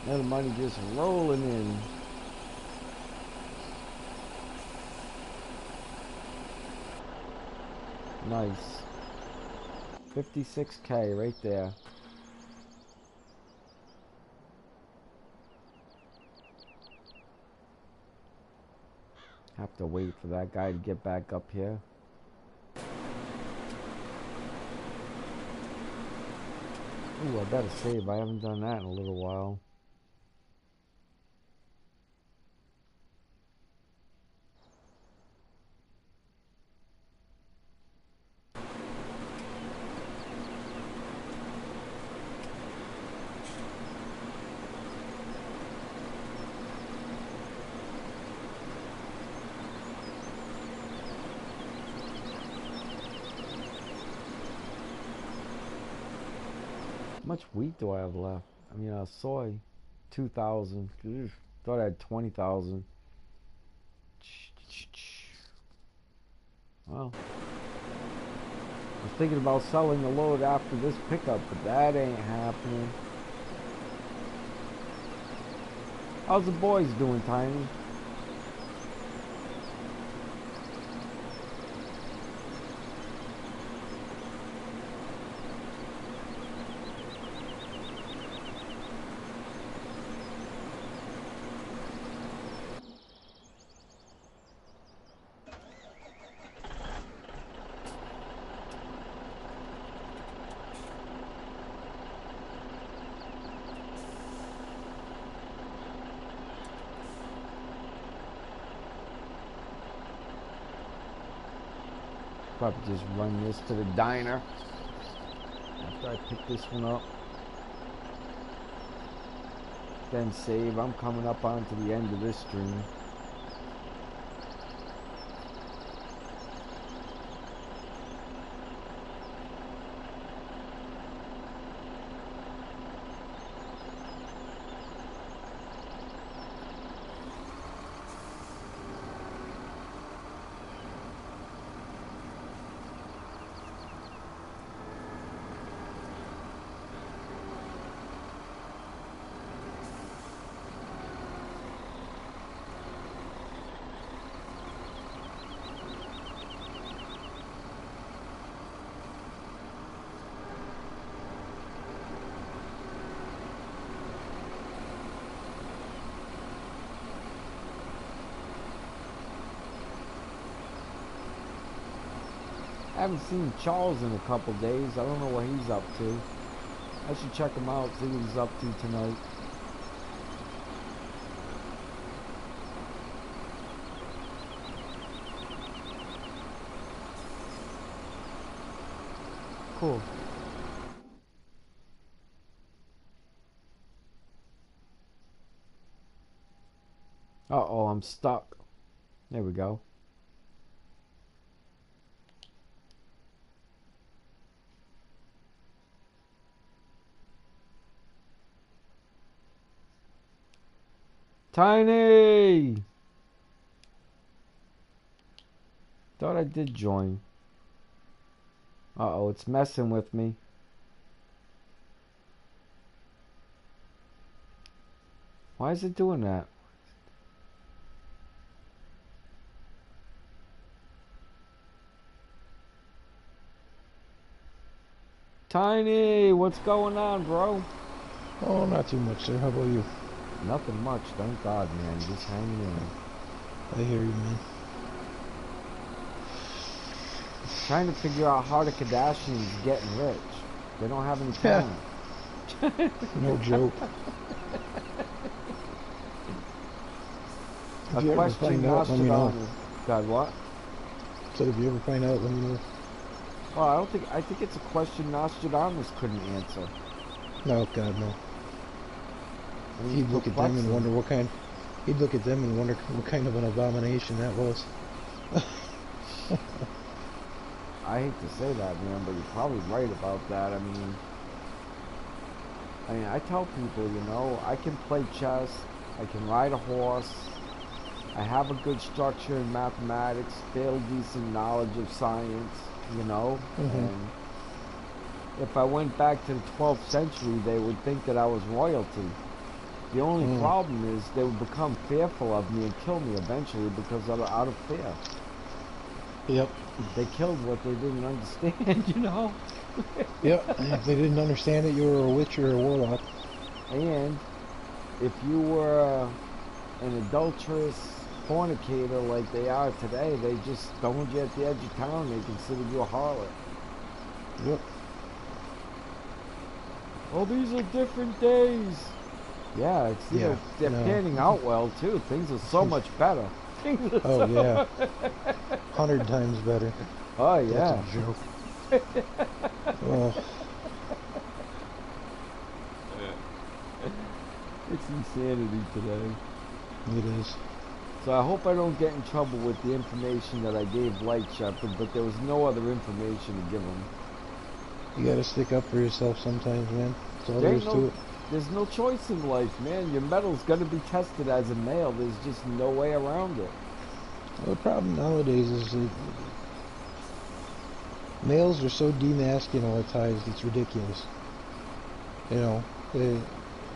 Now the money just rolling in. Nice. 56K right there. Have to wait for that guy to get back up here. Ooh, I better save. I haven't done that in a little while. How much wheat do I have left? I mean, soy, 2,000. Thought I had 20,000. Well, I was thinking about selling the load after this pickup, but that ain't happening. How's the boys doing, Tiny? Probably just run this to the diner after I pick this one up. Then save. I'm coming up onto the end of this stream. I haven't seen Charles in a couple days. I don't know what he's up to. I should check him out, see what he's up to tonight. Cool. Uh-oh, I'm stuck. There we go. Tiny! Thought I did join. Uh-oh, it's messing with me. Why is it doing that? Tiny, what's going on, bro? Oh, not too much, sir. How about you? Nothing much, thank God, man. Just hanging in. I hear you, man. Trying to figure out how the Kardashians getting rich. They don't have any talent. No joke. If you ever find out, let me know. God, what? So if you ever find out, let me know. Well, I think it's a question Nostradamus couldn't answer. No, God, no. He'd look at them and wonder what kind. He'd look at them and wonder what kind of an abomination that was. I hate to say that, man, but you're probably right about that. I mean, I tell people, you know, I can play chess, I can ride a horse, I have a good structure in mathematics, fairly decent knowledge of science, you know, and if I went back to the 12th century, they would think that I was royalty. The only problem is they would become fearful of me and kill me eventually because out of fear. Yep. They killed what they didn't understand, you know? Yep. If they didn't understand it, you were a witch or a warlock. And if you were an adulterous fornicator like they are today, they just stoned you at the edge of town. They considered you a harlot. Yep. Oh, these are different days. Yeah, it's, you Yeah. know, they're No. panning out well, too. Things are so much better. Things are Oh, yeah. so 100 times better. Oh, That's yeah. a joke. Oh, It's insanity today. it is. So I hope I don't get in trouble with the information that I gave Light Shepherd, but there was no other information to give him. You gotta stick up for yourself sometimes, man. That's all There there ain't is to no, it. there's no choice in life, man. Your metal's gonna be tested as a male. There's just no way around it. Well, the problem nowadays is that males are so demasculinized, it's ridiculous. You know,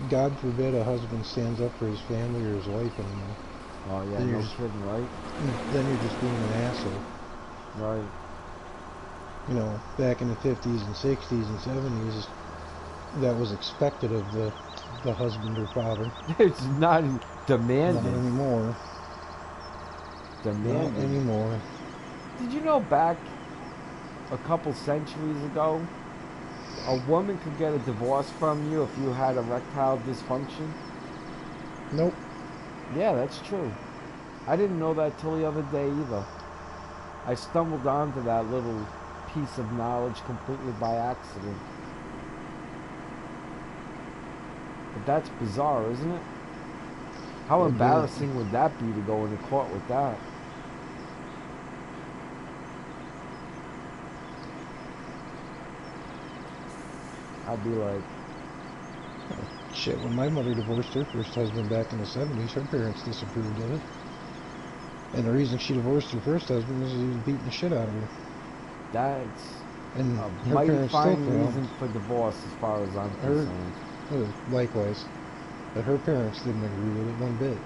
God forbid a husband stands up for his family or his wife anymore. Oh yeah, Then no you're just, kidding, right? then you're just being an asshole. Right. You know, back in the 50s and 60s and 70s, that was expected of the husband or father. It's not Not demanded. anymore. Not Demanded. anymore. Did you know back a couple centuries ago, a woman could get a divorce from you if you had erectile dysfunction? Nope. Yeah, that's true. I didn't know that till the other day either. I stumbled onto that little piece of knowledge completely by accident. But that's bizarre, isn't it? How A bit. embarrassing would that be to go into court with that? I'd be like, Shit, when my mother divorced her first husband back in the 70s, her parents disapproved of it. And the reason she divorced her first husband was he was beating the shit out of her. that's And a her mighty parents still, fine you know, reason for divorce as far as I'm her, concerned. likewise. But her parents didn't agree with it one bit.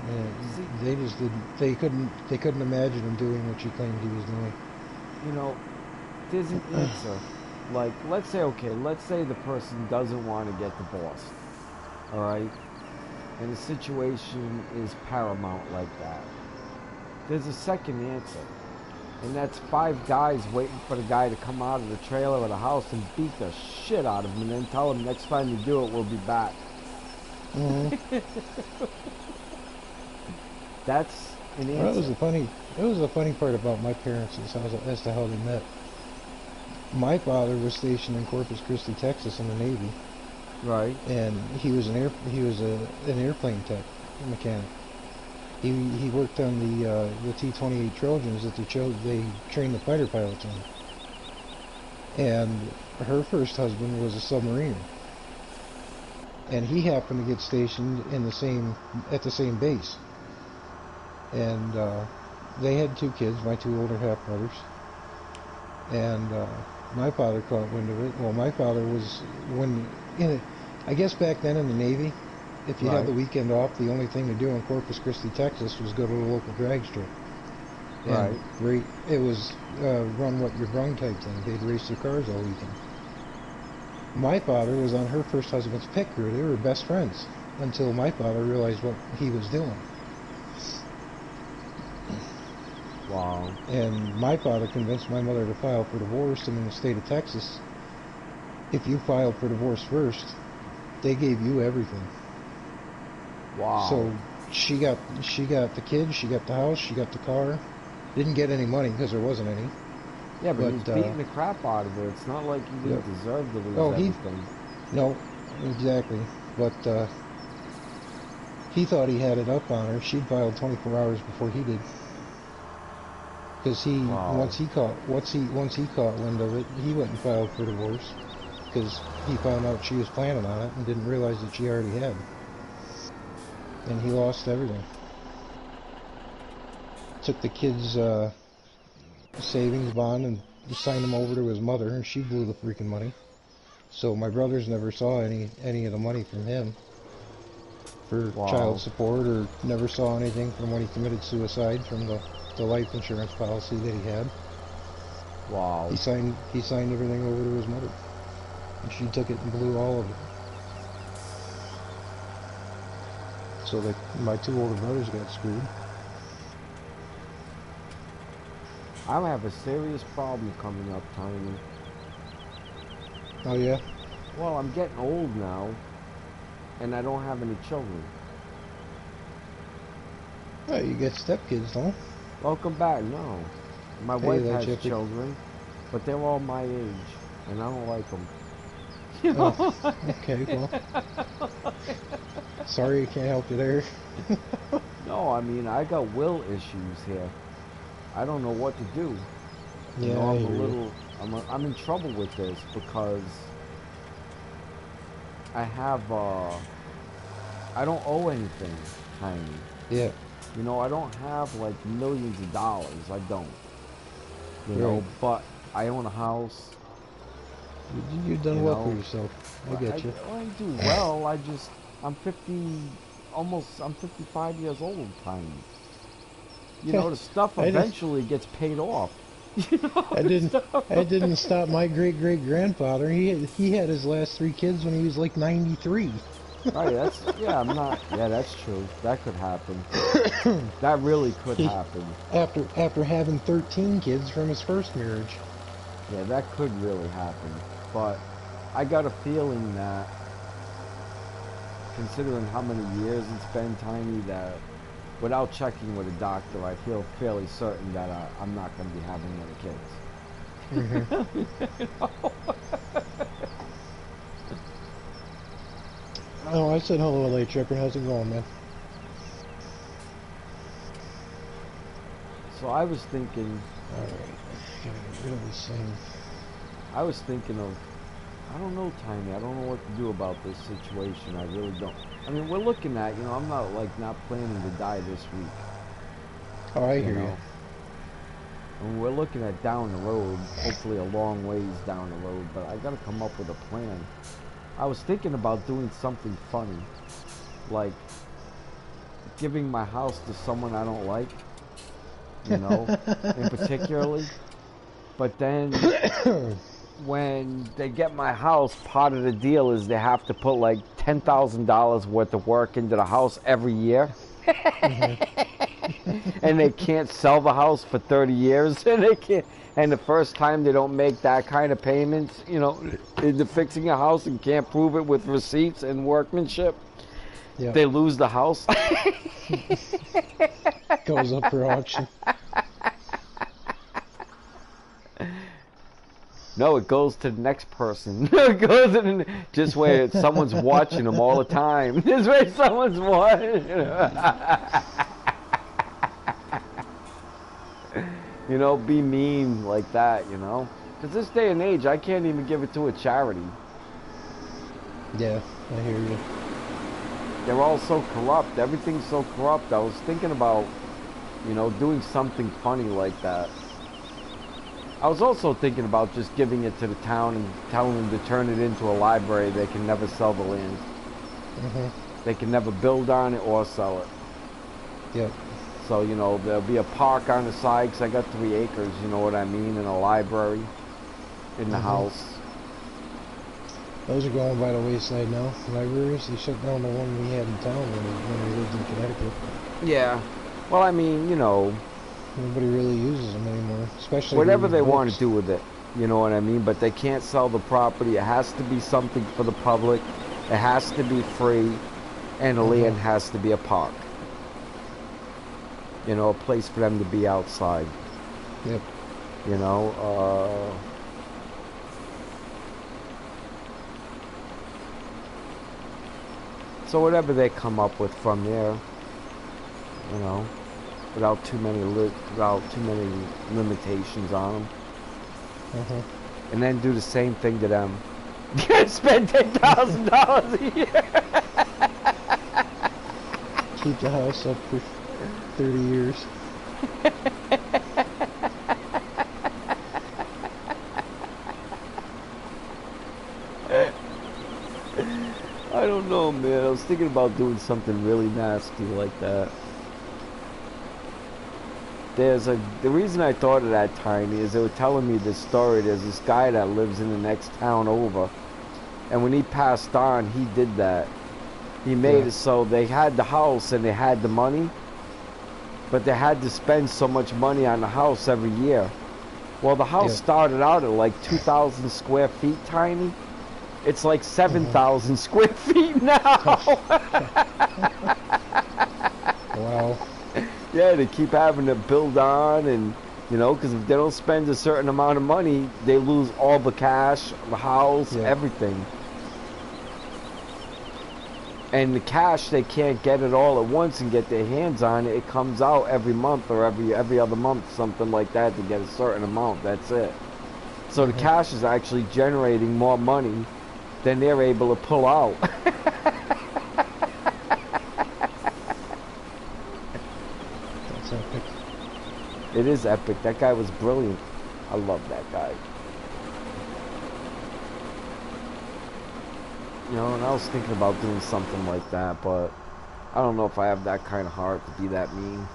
And See, they just didn't, they couldn't imagine him doing what she claimed he was doing. you know, there's an answer. Like, let's say the person doesn't want to get divorced. All right? And the situation is paramount like that. There's a second answer. And that's 5 guys waiting for the guy to come out of the trailer or the house and beat the shit out of him and then tell him next time you do it, we'll be back. Mm-hmm. That's an Well, answer. that was the funny part about my parents as to how they met. My father was stationed in Corpus Christi, Texas, in the Navy, Right. and he was an airplane tech mechanic. He worked on the T-28 Trojans that they trained the fighter pilots on. And her first husband was a submariner, and he happened to get stationed at the same base. And they had 2 kids, my 2 older half brothers, and my father caught wind of it. Well, my father was I guess back then in the Navy, if you had the Right. weekend off, the only thing to do in Corpus Christi, Texas, was go to the local drag strip. And Right. it was run what you're brung type thing. They'd race their cars all weekend. My father was on her first husband's pit crew. They were best friends until my father realized what he was doing. Wow. And my father convinced my mother to file for divorce, and in the state of Texas, if you filed for divorce first, they gave you everything. Wow. So she got the kids, she got the house, she got the car. Didn't get any money because there wasn't any. Yeah, but he was But beating the crap out of her. It's not like he yep. didn't deserve to lose Oh, everything. no, exactly. But he thought he had it up on her. She'd filed 24 hours before he did. Because Wow. once he caught wind of it, he went and filed for divorce because he found out she was planning on it and didn't realize that she already had. And he lost everything. Took the kids' savings bond and signed them over to his mother, and she blew the freaking money. So my brothers never saw any of the money from him for child Wow. support, or never saw anything from when he committed suicide from the life insurance policy that he had. Wow. He signed everything over to his mother, and she took it and blew all of it. So like my two older brothers got screwed. I have a serious problem coming up, Tiny. Oh yeah. Well, I'm getting old now, and I don't have any children. Oh, you got stepkids, huh? Welcome back. No, my Hey, wife that has you have to. children, but they're all my age, and I don't like them. Oh, okay. Well, sorry, I can't help you there. No, I mean I got will issues here. I don't know what to do. You Yeah, know, I I'm a hear you. little, I'm in trouble with this because I have, I don't owe anything, Tiny. Yeah, You know, I don't have like millions of dollars. I don't. You right. know, but I own a house. You've done You well for know, yourself. I well, get you. I do well. I'm 50, I'm 55 years old, Tiny. You know, the stuff I did. eventually gets paid off. You know, I the didn't. stuff. I didn't stop my great grandfather. He had his last three kids when he was like 93. Right, yeah, yeah, that's true. That could happen. That really could He happen. after having 13 kids from his first marriage. Yeah, that could really happen. But I got a feeling that, considering how many years it's been, Tiny, that without checking with a doctor, I feel fairly certain that I'm not going to be having Hmm. any kids. Oh, I said hello, LA Tripper. How's it going, man? So I was thinking, All right, gotta get rid of this thing. I was thinking of, I don't know, Tiny. I don't know what to do about this situation. I really don't. I mean, we're looking at, I'm not like not planning to die this week. Oh, I You hear you. know, and we're looking at down the road, hopefully a long ways down the road. But I got to come up with a plan. I was thinking about doing something funny, like giving my house to someone I don't like. You know, in particularly. But then when they get my house, part of the deal is they have to put like $10,000 worth of work into the house every year. Hmm. And they can't sell the house for 30 years. And they can't. And the first time they don't make that kind of payments, into fixing a house and can't prove it with receipts and workmanship, Yeah, they lose the house. goes up for auction. No, it goes to the next person. It goes in just where someone's watching them all the time. Just where someone's watching. Be mean like that. Because this day and age, I can't even give it to a charity. Yeah, I hear you. They're all so corrupt. Everything's so corrupt. I was thinking about, doing something funny like that. I was also thinking about just giving it to the town and telling them to turn it into a library. They can never sell the land. Hmm. They can never build on it or sell it. Yep. So, there'll be a park on the side because I got 3 acres, you know what I mean, and a library in the Hmm. house. Those are going by the wayside now. Libraries, they shut down the one we had in town when we lived in Connecticut. Yeah. Well, I mean, Nobody really uses them anymore, especially to whatever read they want to books. do with it, you know what I mean? But they can't sell the property. It has to be something for the public. It has to be free. And the Hmm. land has to be a park. A place for them to be outside. Yep. You know, so whatever they come up with from there, you know, without too many limitations on them, Hmm. and then do the same thing to them. Spend $10,000 a year. Keep the house up for 30 years. I don't know, man. I was thinking about doing something really nasty like that. The reason I thought of that, Tiny, is they were telling me this story. There's this guy that lives in the next town over, and when he passed on, he did that. He made Yeah. it so they had the house and they had the money, but they had to spend so much money on the house every year. Well, the house Yeah. started out at like 2,000 square feet, Tiny. It's like Uh-huh. 7,000 square feet now. Wow. Yeah, they keep having to build on, and you know, because if they don't spend a certain amount of money, they lose all the cash, the house, Yeah. everything. And the cash, they can't get it all at once and get their hands on it. It comes out every month or every other month, something like that, to get a certain amount. That's it. So the Uh-huh. cash is actually generating more money than they're able to pull out. That's epic. It is epic. That guy was brilliant. I love that guy. You know, and I was thinking about doing something like that, but I don't know if I have that kind of heart to be that mean.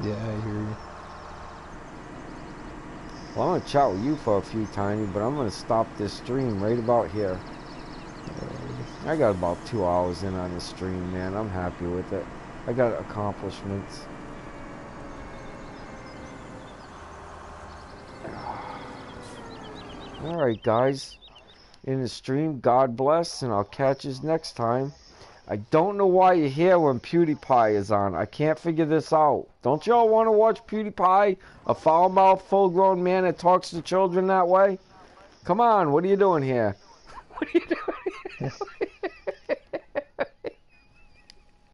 Yeah, I hear you. Well, I'm going to chat with you for a few, Tiny, but I'm going to stop this stream right about here. Alrighty. I got about 2 hours in on this stream, man. I'm happy with it. I got accomplishments. Alright, guys. In the stream, God bless, and I'll catch you next time. I don't know why you're here when PewDiePie is on. I can't figure this out. Don't y'all want to watch PewDiePie? A foul-mouthed, full-grown man that talks to children that way? Come on, what are you doing here? What are you doing here?